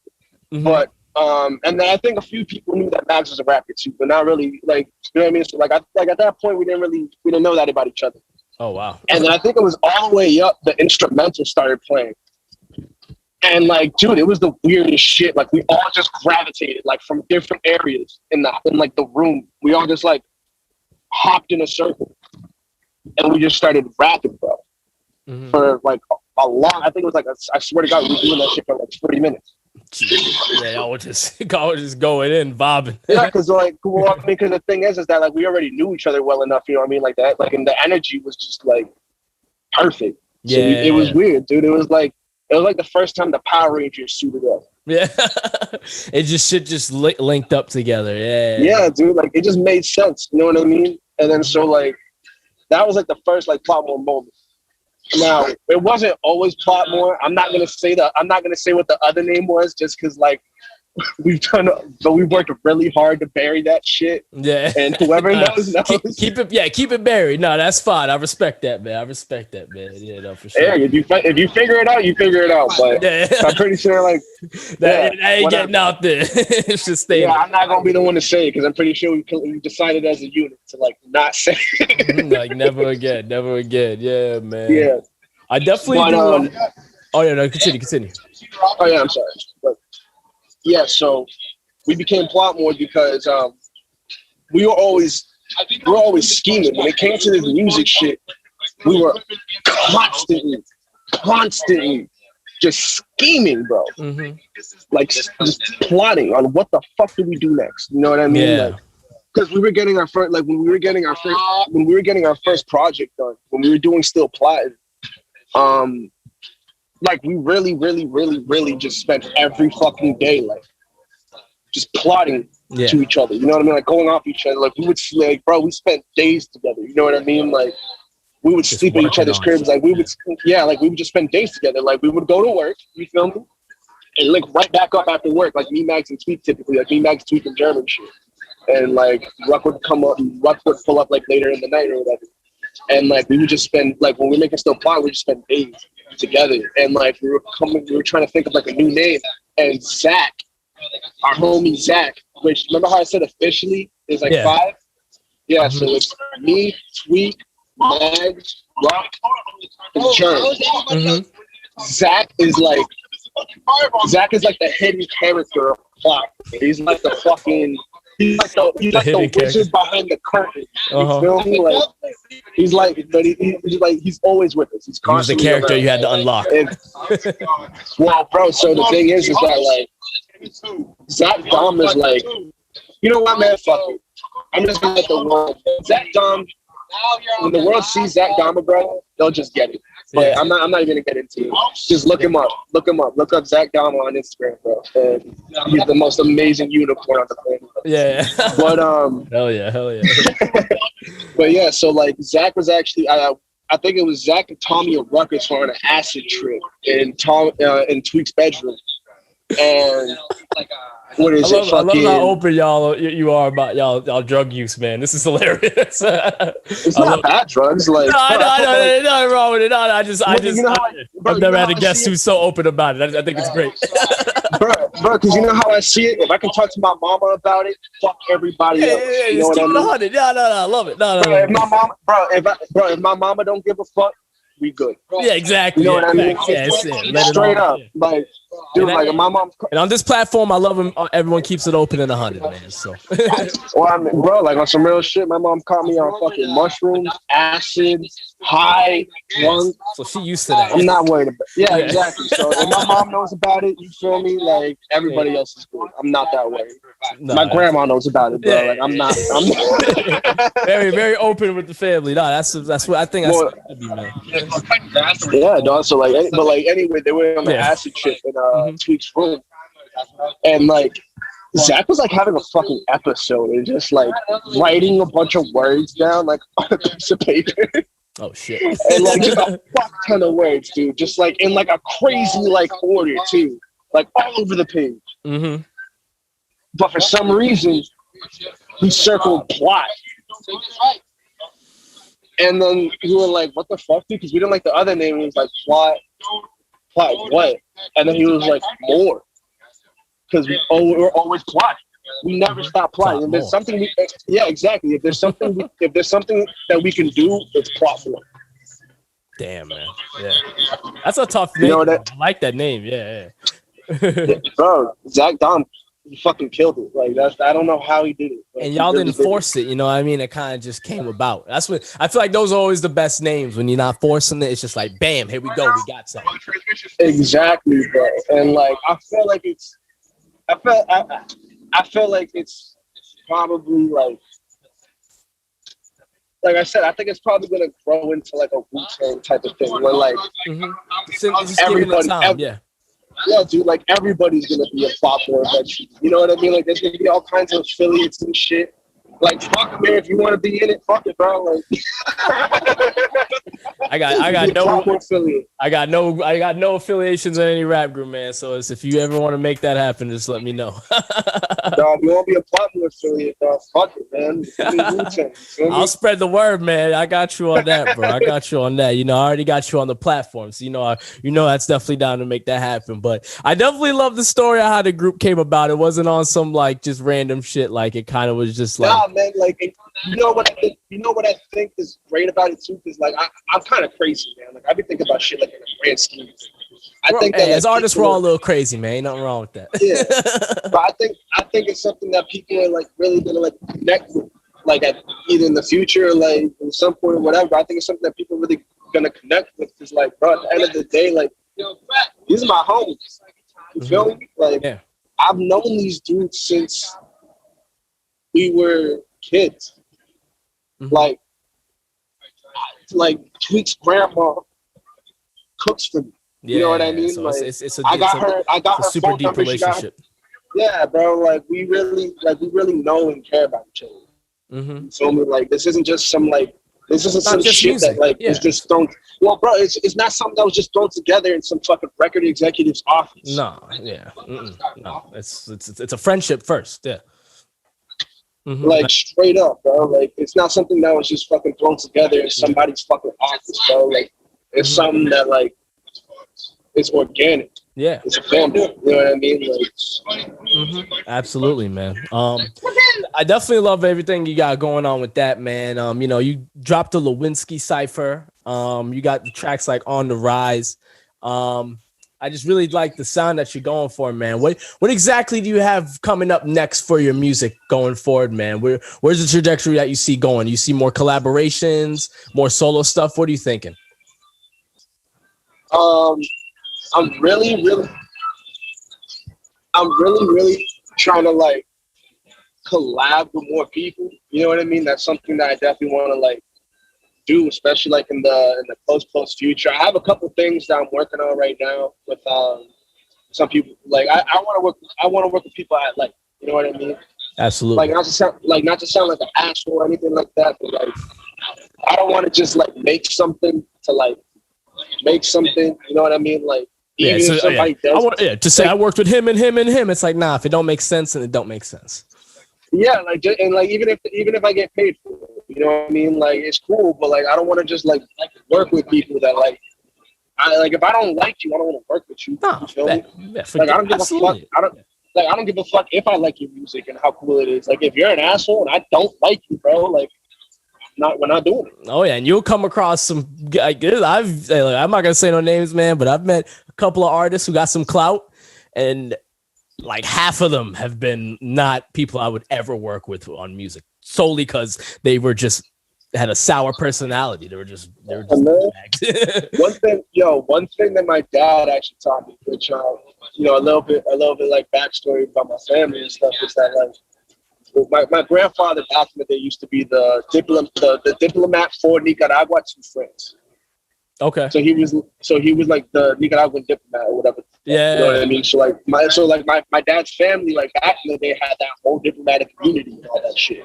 But and then I think a few people knew that Max was a rapper too, but not really like, you know what I mean? So like at that point we didn't know that about each other. Oh wow! And then I think it was all the way up the instrumental started playing. And like, dude, it was the weirdest shit. Like, we all just gravitated, like, from different areas in like the room. We all just like hopped in a circle, and we just started rapping, bro, for like a long. I think it was like I swear to God, we were doing that shit for like 30 minutes. Yeah, y'all were just going in, bobbing. Yeah, because like, well, I mean, because the thing is that like we already knew each other well enough. You know what I mean? Like that, like, and the energy was just like perfect. So it was weird, dude. It was like the first time the Power Rangers suited up. Yeah, it just linked up together. Yeah, dude. Like it just made sense. You know what I mean? And then so like that was like the first like Plotmore moment. Now it wasn't always Plotmore. I'm not gonna say what the other name was, just because like we worked really hard to bury that shit. Yeah, and whoever knows. Keep it buried. No, that's fine. I respect that, man. Yeah, no, for sure. Yeah, if you figure it out, you figure it out. But I'm pretty sure like that ain't getting out there. It's just staying. Yeah, I'm not gonna be the one to say it because I'm pretty sure we decided as a unit to like not say it. Like never again. Yeah, man. Yeah, I definitely do. Oh yeah, no, continue. Oh yeah, I'm sorry, but. Yeah, so we became Plotmore because we were always scheming. When it came to this music shit, we were constantly just scheming, bro. Like just plotting on what the fuck do we do next. You know what I mean? Yeah. Because we were getting our first, like when we were getting our first project done, when we were doing Still Plotting, like we really just spent every fucking day like just plotting to each other. You know what I mean? Like going off each other. Like we would like, bro, we spent days together. You know what I mean? Like we would sleep at each other's cribs. Like we would just spend days together. Like we would go to work. You feel me? And like right back up after work. Like me, Max, and Tweak typically. Like me, Max, Tweak, and German shit. And like Ruck would come up. And Ruck would pull up like later in the night or whatever. And like we would just spend like when we were making Still Plot, we just spend days together. And like we were trying to think of like a new name. And Zach, our homie Zach, which remember how I said officially is like 5? Yeah, so it's me, Tweak, Mags, Rock, and Germ. Zach is like the hidden character of Plot. He's like the fucking He's like the wizard behind the curtain. You feel me? Like he's like, but he's always with us. He's the character around. You had to unlock. Well, bro. So the thing is that like Zach Dom is like, you know what, man? Fuck it. I'm just gonna let the world. Zach Dom. When the world sees Zach Dom, bro, they'll just get it. But I'm not even gonna get into it. Just look him up. Look up Zach Dama on Instagram, bro. And he's the most amazing unicorn on the planet. Yeah. But hell yeah. But yeah, so like Zach was actually I think it was Zach and Tommy and Ruckus were on an acid trip in Tweak's bedroom. And what is it? I love how open you are about y'all drug use, man. This is hilarious. It's not bad drugs, like no, nothing wrong with it. No, I've never had a guest who's so open about it. I think it's great. bro, because you know how I see it. If I can talk to my mama about it, fuck everybody else. You know what I mean? No, I love it. No. If my mama don't give a fuck, we good. Yeah, exactly. You know what I mean? Yeah, straight up, like. Dude, like my mom. And on this platform, I love him. Everyone keeps it open and 100, man. So, well, I mean, bro, like on some real shit. My mom caught me on fucking mushrooms, acid, high, drunk. So she used to that. I'm not worried about. Yeah, exactly. So if my mom knows about it, you feel me? Like everybody else is good. I'm not that way. No, my grandma knows about it, bro. Yeah, like I'm not. Very, very open with the family. No, that's what I think. Man. Yeah, dog. So like, but like anyway, they were on the acid trip in Tweak's room, and like Zach was like having a fucking episode and just like writing a bunch of words down like on a piece of paper. Oh shit! And like just a fuck ton of words, dude. Just like in like a crazy like order too, like all over the page. Mm-hmm. But for some reason, he circled Plot. And then we were like, what the fuck, dude? Because we didn't like the other name. It was like Plot what? And then he was like, more. Because we were always plotting. We never stop plotting. If there's something exactly. If there's something that we can do, it's plot more. Damn, man. Yeah. That's a tough name. I like that name. Yeah. Bro, Zach Dom, he fucking killed it. Like I don't know how he did it. And y'all didn't force it, you know what I mean? It kind of just came about. That's what I feel like. Those are always the best names when you're not forcing it. It's just like, bam, here we go. We got something. Exactly, bro. And like I feel like it's probably like I said, I think it's probably gonna grow into like a Wu-Tang type of thing where like everybody, yeah, dude, like everybody's gonna be a Plotmore eventually. You know what I mean? Like there's gonna be all kinds of affiliates and shit. Like fuck man, if you want to be in it, fuck it, bro. Like I got no affiliations in any rap group, man. So it's, if you ever want to make that happen, just let me know. Dog, you want to be a Plotmore affiliate, dog? Fuck it, man. I'll spread the word, man. I got you on that, bro. I got you on that. You know, I already got you on the platform, so you know that's definitely down to make that happen. But I definitely love the story of how the group came about. It wasn't on some like just random shit. Like it kind of was just like. Nah, man. Like you know what I think is great about it too, because like I'm kind of crazy, man. Like I've been thinking about shit like in a grand scheme. I think that as artists we're all a little crazy, man. Ain't nothing wrong with that. Yeah, but I think it's something that people are like really gonna like connect with, like at either in the future, or, like at some point or whatever. I think it's something that people are really gonna connect with. Because like, bro, at the end of the day, like these are my homies. You feel me? Like I've known these dudes since we were kids. Like Tweek's grandma cooks for me. You know what I mean? So like, I got her super deep relationship. Yeah, bro. Like we really know and care about each other. So like this isn't just some like this isn't some shit music. That like it's just thrown. Well, bro, it's not something that was just thrown together in some fucking record executive's office. No, yeah, no. It's a friendship first. Yeah. Like straight up, bro. Like it's not something that was just fucking thrown together in somebody's fucking office, bro. Like it's something that like it's organic. Yeah, it's a family. You know what I mean? Like, absolutely, man. I definitely love everything you got going on with that, man. You know, you dropped the Lewinsky Cypher. You got the tracks like On the Rise. I just really like the sound that you're going for, man. What exactly do you have coming up next for your music going forward, man? Where's the trajectory that you see going? You see more collaborations, more solo stuff? What are you thinking? I'm really trying to like collab with more people. You know what I mean? That's something that I definitely want to like do, especially like in the close future. I have a couple things that I'm working on right now with some people. Like I want to work with people I like. You know what I mean? Absolutely. Like not to sound like an asshole or anything like that, but like I don't want to just like make something to like make something. You know what I mean? Like even if somebody does, to say I worked with him and him and him. It's like if it don't make sense, then it don't make sense. Yeah, like and like even if I get paid for it, you know what I mean? Like it's cool, but like I don't want to just like work with people that like if I don't like you, I don't want to work with you. No, you feel me? Like I don't give a fuck. I don't give a fuck if I like your music and how cool it is. Like if you're an asshole and I don't like you, bro, like we're not doing it. Oh yeah, and you'll come across some. I'm not gonna say no names, man, but I've met a couple of artists who got some clout, and like half of them have been not people I would ever work with on music solely because they were just had a sour personality. They were just one thing that my dad actually taught me, which a little bit like backstory about my family and stuff, is that like my grandfather back in the day used to be the diplomat for Nicaragua to France. Okay. So he was like the Nicaraguan diplomat or whatever. Yeah. You know what I mean? So my dad's family, like back in the day, had that whole diplomatic community and all that shit.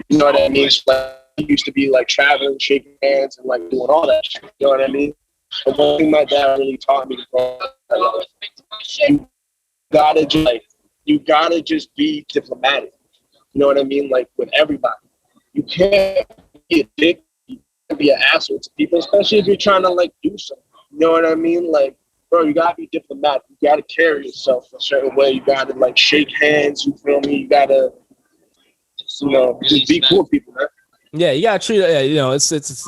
You know what I mean? So like he used to be like traveling, shaking hands, and like doing all that shit. You know what I mean? And one thing my dad really taught me, bro, you gotta just like you gotta just be diplomatic. You know what I mean? Like with everybody, you can't be a dick. You can't be an asshole to people, especially if you're trying to like do something. You know what I mean? Like, bro, you gotta be diplomatic. You gotta carry yourself a certain way. You gotta like shake hands. You feel me? You gotta, just be cool with people, man. Yeah, you gotta treat it. You know, it's it's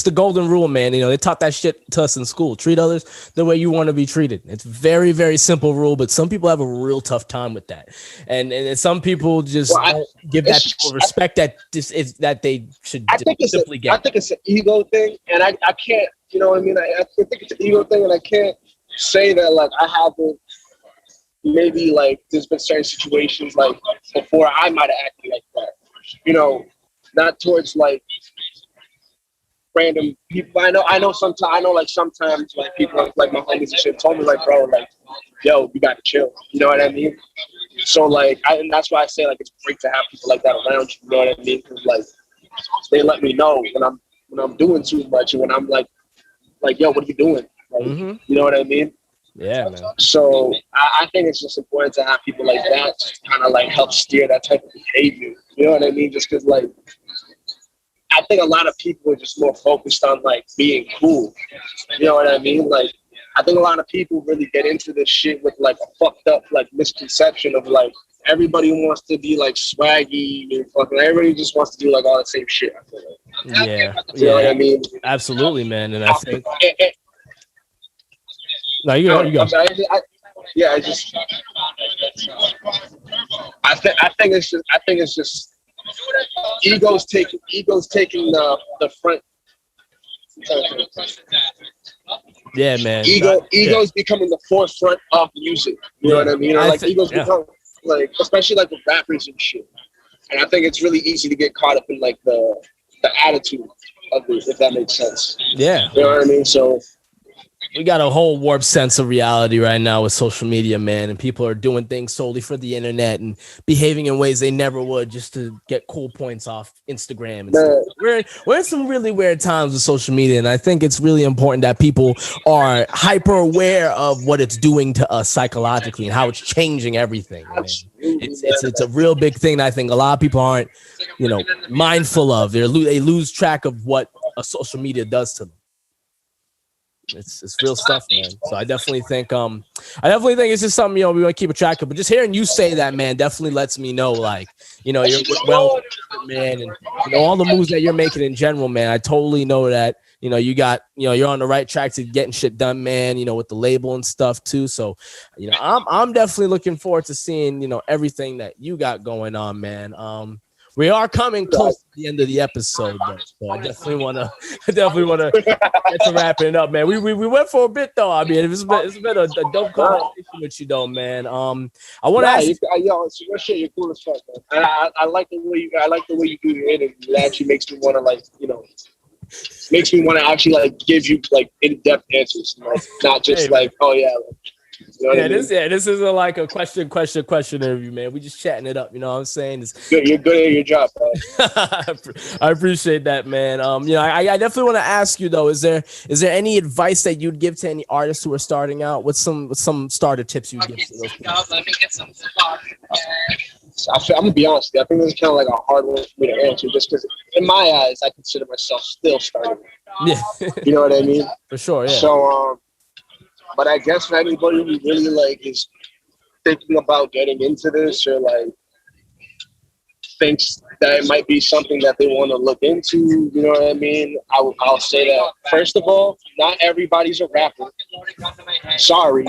the golden rule, man. You know, they taught that shit to us in school. Treat others the way you want to be treated. It's very, very simple rule, but some people have a real tough time with that, and some people just don't give that people respect that they should simply get. I think it's an ego thing, and I can't. You know what I mean? I think it's an ego thing, and I can't say that like I haven't. Maybe like there's been certain situations like before I might have acted like that. You know. Not towards like random people. I know sometimes like people like my homies and shit told me like, bro, like, yo, you gotta chill. You know what I mean? So like, and that's why I say like it's great to have people like that around you. You know what I mean? Because like they let me know when I'm doing too much, and when I'm like, yo, what are you doing? Like, You know what I mean? Yeah, man. So I think it's just important to have people like that just kind of like help steer that type of behavior. You know what I mean? Just because like I think a lot of people are just more focused on like being cool. You know what I mean? Like I think a lot of people really get into this shit with like a fucked up like misconception of like everybody wants to be like swaggy and fucking everybody just wants to do like all the same shit. I feel like. Yeah, you know what I mean? Absolutely, man. And I think no, you go. I think it's just egos taking the front. Yeah, man. Egos becoming the forefront of music. You know what I mean? Or like egos become like, especially like with rappers and shit. And I think it's really easy to get caught up in like the attitude of it, if that makes sense. Yeah. You know what I mean? So we got a whole warped sense of reality right now with social media, man, and people are doing things solely for the internet and behaving in ways they never would just to get cool points off Instagram and stuff. We're in some really weird times with social media, and I think it's really important that people are hyper aware of what it's doing to us psychologically and how it's changing everything. Man. It's a real big thing that I think a lot of people aren't, mindful of. They lose track of what a social media does to them. It's real stuff, man. So I definitely think it's just something we want to keep a track of. But just hearing you say that, man, definitely lets me know, like, you're well, man, and all the moves that you're making in general, man. I totally know that you got you're on the right track to getting shit done, man. With the label and stuff too. So I'm definitely looking forward to seeing everything that you got going on, man. We are coming close to the end of the episode, though, so I definitely want to get to wrapping it up, man. We went for a bit, though. I mean, it's been a dope conversation with you, though, man. I want to ask you, it's your shit. You're cool as fuck, man. I like the way you do your interview. It actually makes me want to makes me want to actually like give you like in-depth answers, not just like, oh yeah. This isn't like a question interview, man. We just chatting it up, you know what I'm saying? You're good at your job, bro. I appreciate that, man. I definitely want to ask you though, is there any advice that you'd give to any artists who are starting out? What's some starter tips you'd give to those people? Let me get some. I'm gonna be honest with you. I think this is kind of like a hard one for me to answer, just because in my eyes, I consider myself still starting. Yeah, you know what I mean? For sure. Yeah. So, but I guess for anybody who really like is thinking about getting into this or like thinks that it might be something that they want to look into, you know what I mean? I'll say that first of all, not everybody's a rapper. Sorry,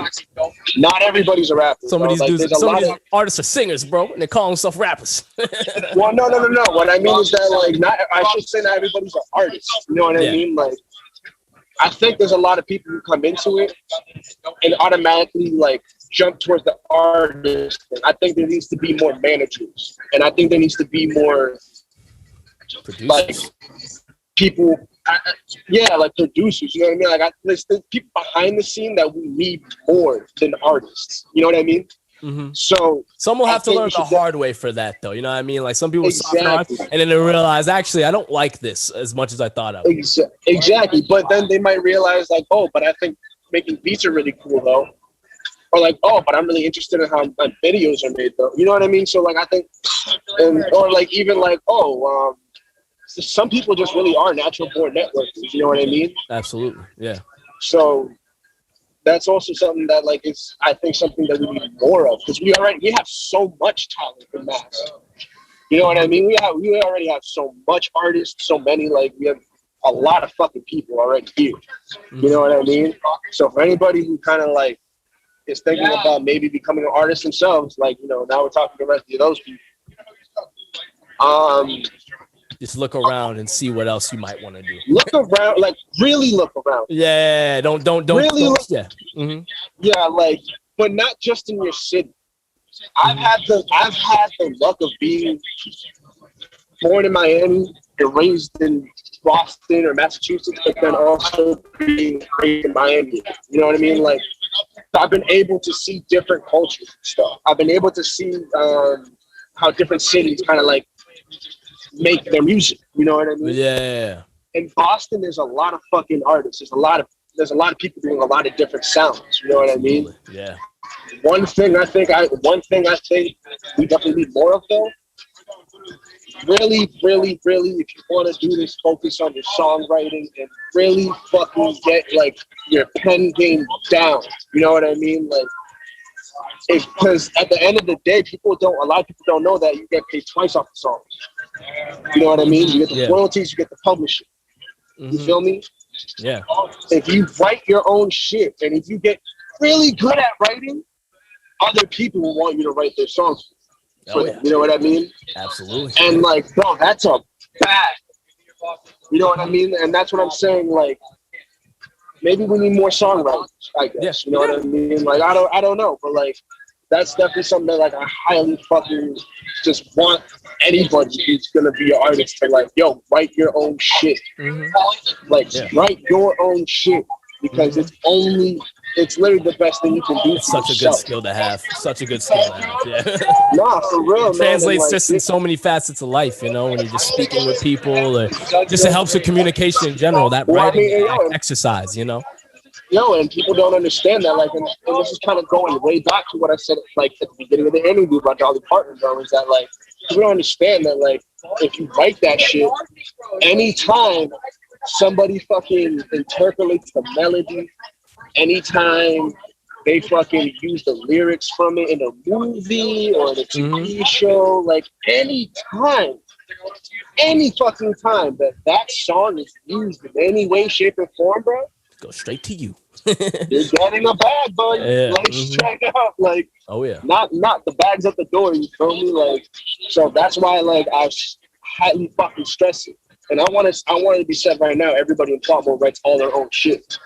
not everybody's a rapper. Some of these artists are singers, bro, and they call themselves rappers. Well, no. What I mean is that I should say not everybody's an artist. You know what I mean? Like, I think there's a lot of people who come into it and automatically like jump towards the artist. And I think there needs to be more managers, and I think there needs to be more producers. Like people, like producers. You know what I mean? Like there's people behind the scene that we need more than artists. You know what I mean? Mm-hmm. So some will have to learn the hard way for that, though. You know what I mean? Like some people start and then they realize, actually, I don't like this as much as I thought I would. Exactly. But then they might realize, like, oh, but I think making beats are really cool, though. or like, oh, but I'm really interested in how like, videos are made, though. You know what I mean? So like, I think, or like even like, oh, some people just really are natural born networkers. You know what I mean? Absolutely, yeah. So that's also something that like is, I think, something that we need more of, because we have so much talent in Mass. You know what I mean? We already have so much artists, so many, like we have a lot of fucking people already here. You know what I mean? So for anybody who kind of like is thinking about maybe becoming an artist themselves, like, you know, now we're talking directly to those people. Just look around and see what else you might want to do. Look around, like really look around. Yeah, don't really don't, look. Yeah. Mm-hmm. Yeah, like, but not just in your city. I've had the luck of being born in Miami and raised in Boston or Massachusetts, but then also being raised in Miami. You know what I mean? Like, I've been able to see different cultures and stuff. I've been able to see how different cities kind of like make their music. You know what I mean? Yeah. In Boston, there's a lot of fucking artists. There's a lot of people doing a lot of different sounds. You know what I mean? Yeah. One thing I think we definitely need more of, though. Really, really, really, if you want to do this, focus on your songwriting and really fucking get like your pen game down. You know what I mean? Like, because at the end of the day, a lot of people don't know that you get paid twice off the songs. You know what I mean? You get the royalties, you get the publishing. You feel me? Yeah. If you write your own shit and if you get really good at writing, other people will want you to write their songs. Oh, yeah. You know what I mean? Absolutely. And like, bro, that's a bad. You know what I mean? And that's what I'm saying. Like, maybe we need more songwriters, I guess. You know what I mean? Like, I don't know, but like, that's definitely something that like I highly fucking just want anybody who's gonna be an artist to like, yo, write your own shit. Like, write your own shit, because it's literally the best thing you can do. It's such a good skill to have. Such a good skill to have. Yeah. Nah, for real, it translates like, just in so many facets of life, you know, when you're just speaking with people, or just it helps with communication in general. That writing exercise, you know. And people don't understand that. Like, and this is kind of going way back to what I said, like at the beginning of the interview about Dolly Parton, bro. Is that like people don't understand that, like, if you write that shit, anytime somebody fucking interpolates the melody, anytime they fucking use the lyrics from it in a movie or in a TV show, like any fucking time that song is used in any way, shape, or form, bro, go straight to you. You're getting a bag, bro. Let's check out, like, oh yeah, not the bags at the door. You feel me? Like, so that's why, like, I highly fucking stress it, and I want to be said right now. Everybody in Plotmore writes all their own shit.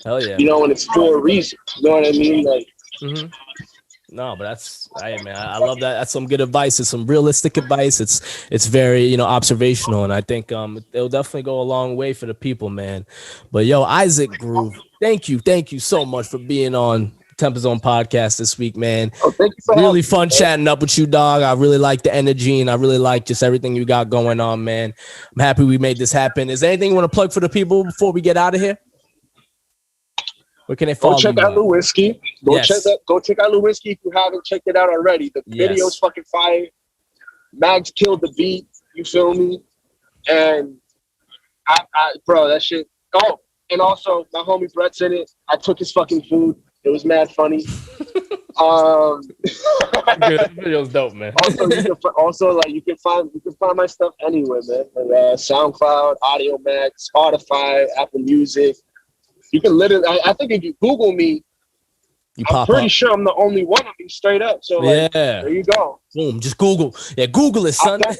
Hell yeah. You know, and it's for a reason. You know what I mean? Like, no, but I love that. That's some good advice. It's some realistic advice. It's very, you know, observational, and I think it'll definitely go a long way for the people, man. But yo, Isaac Groove, thank you so much for being on TempahZone podcast this week, man. Oh, thank you for really fun chatting up with you, dog. I really like the energy, and I really like just everything you got going on, man. I'm happy we made this happen. Is there anything you want to plug for the people before we get out of here? Where can they follow? Go check out Lewinsky. Go check out Lewinsky if you haven't checked it out already. The video's fucking fire. Mags killed the beat. You feel me? And bro, that shit. Oh, and also my homie Brett's in it. I took his fucking food. It was mad funny. Good. Video's dope, man. You can find my stuff anywhere, man. Like, SoundCloud, Audio Max, Spotify, Apple Music. You can literally, I think if you Google me, I'm pretty sure I'm the only one of these straight up. So like, there you go. Boom, just Google. Yeah, Google it, son. I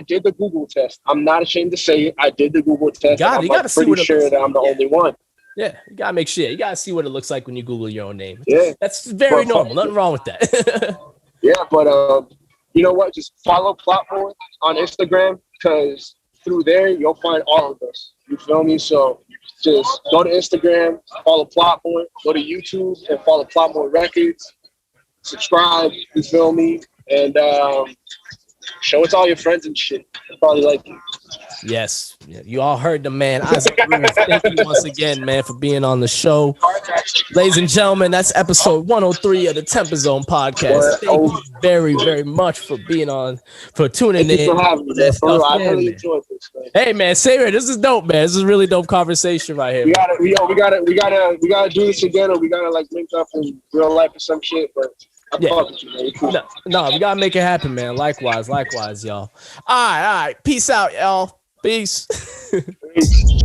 did the Google test. I'm not ashamed to say it. I did the Google test. You gotta see what it looks like. That I'm the only one. Yeah, you gotta make sure. You gotta see what it looks like when you Google your own name. Yeah, that's very normal. Nothing wrong with that. Yeah, but you know what? Just follow Plotmore on Instagram, because through there you'll find all of us. You feel me? So just go to Instagram, follow Plotmore, go to YouTube and follow Plotmore Records, subscribe, you feel me? And Show it to all your friends and shit. They'll probably like it. Yes, you all heard the man. Isaac Ruth, thank you once again, man, for being on the show. Ladies and gentlemen, that's episode 103 of the TempahZone podcast. Thank you very, very much for being on, for tuning Thank in. you for having me, man. For real, I really enjoyed this, man. Hey, man, same here. This is dope, man. This is a really dope conversation right here. We gotta do this again, or we gotta like link up in real life or some shit. But I'm talking to you, man. Cool. No, we gotta make it happen, man. Likewise, y'all. All right. Peace out, y'all. Peace. Peace.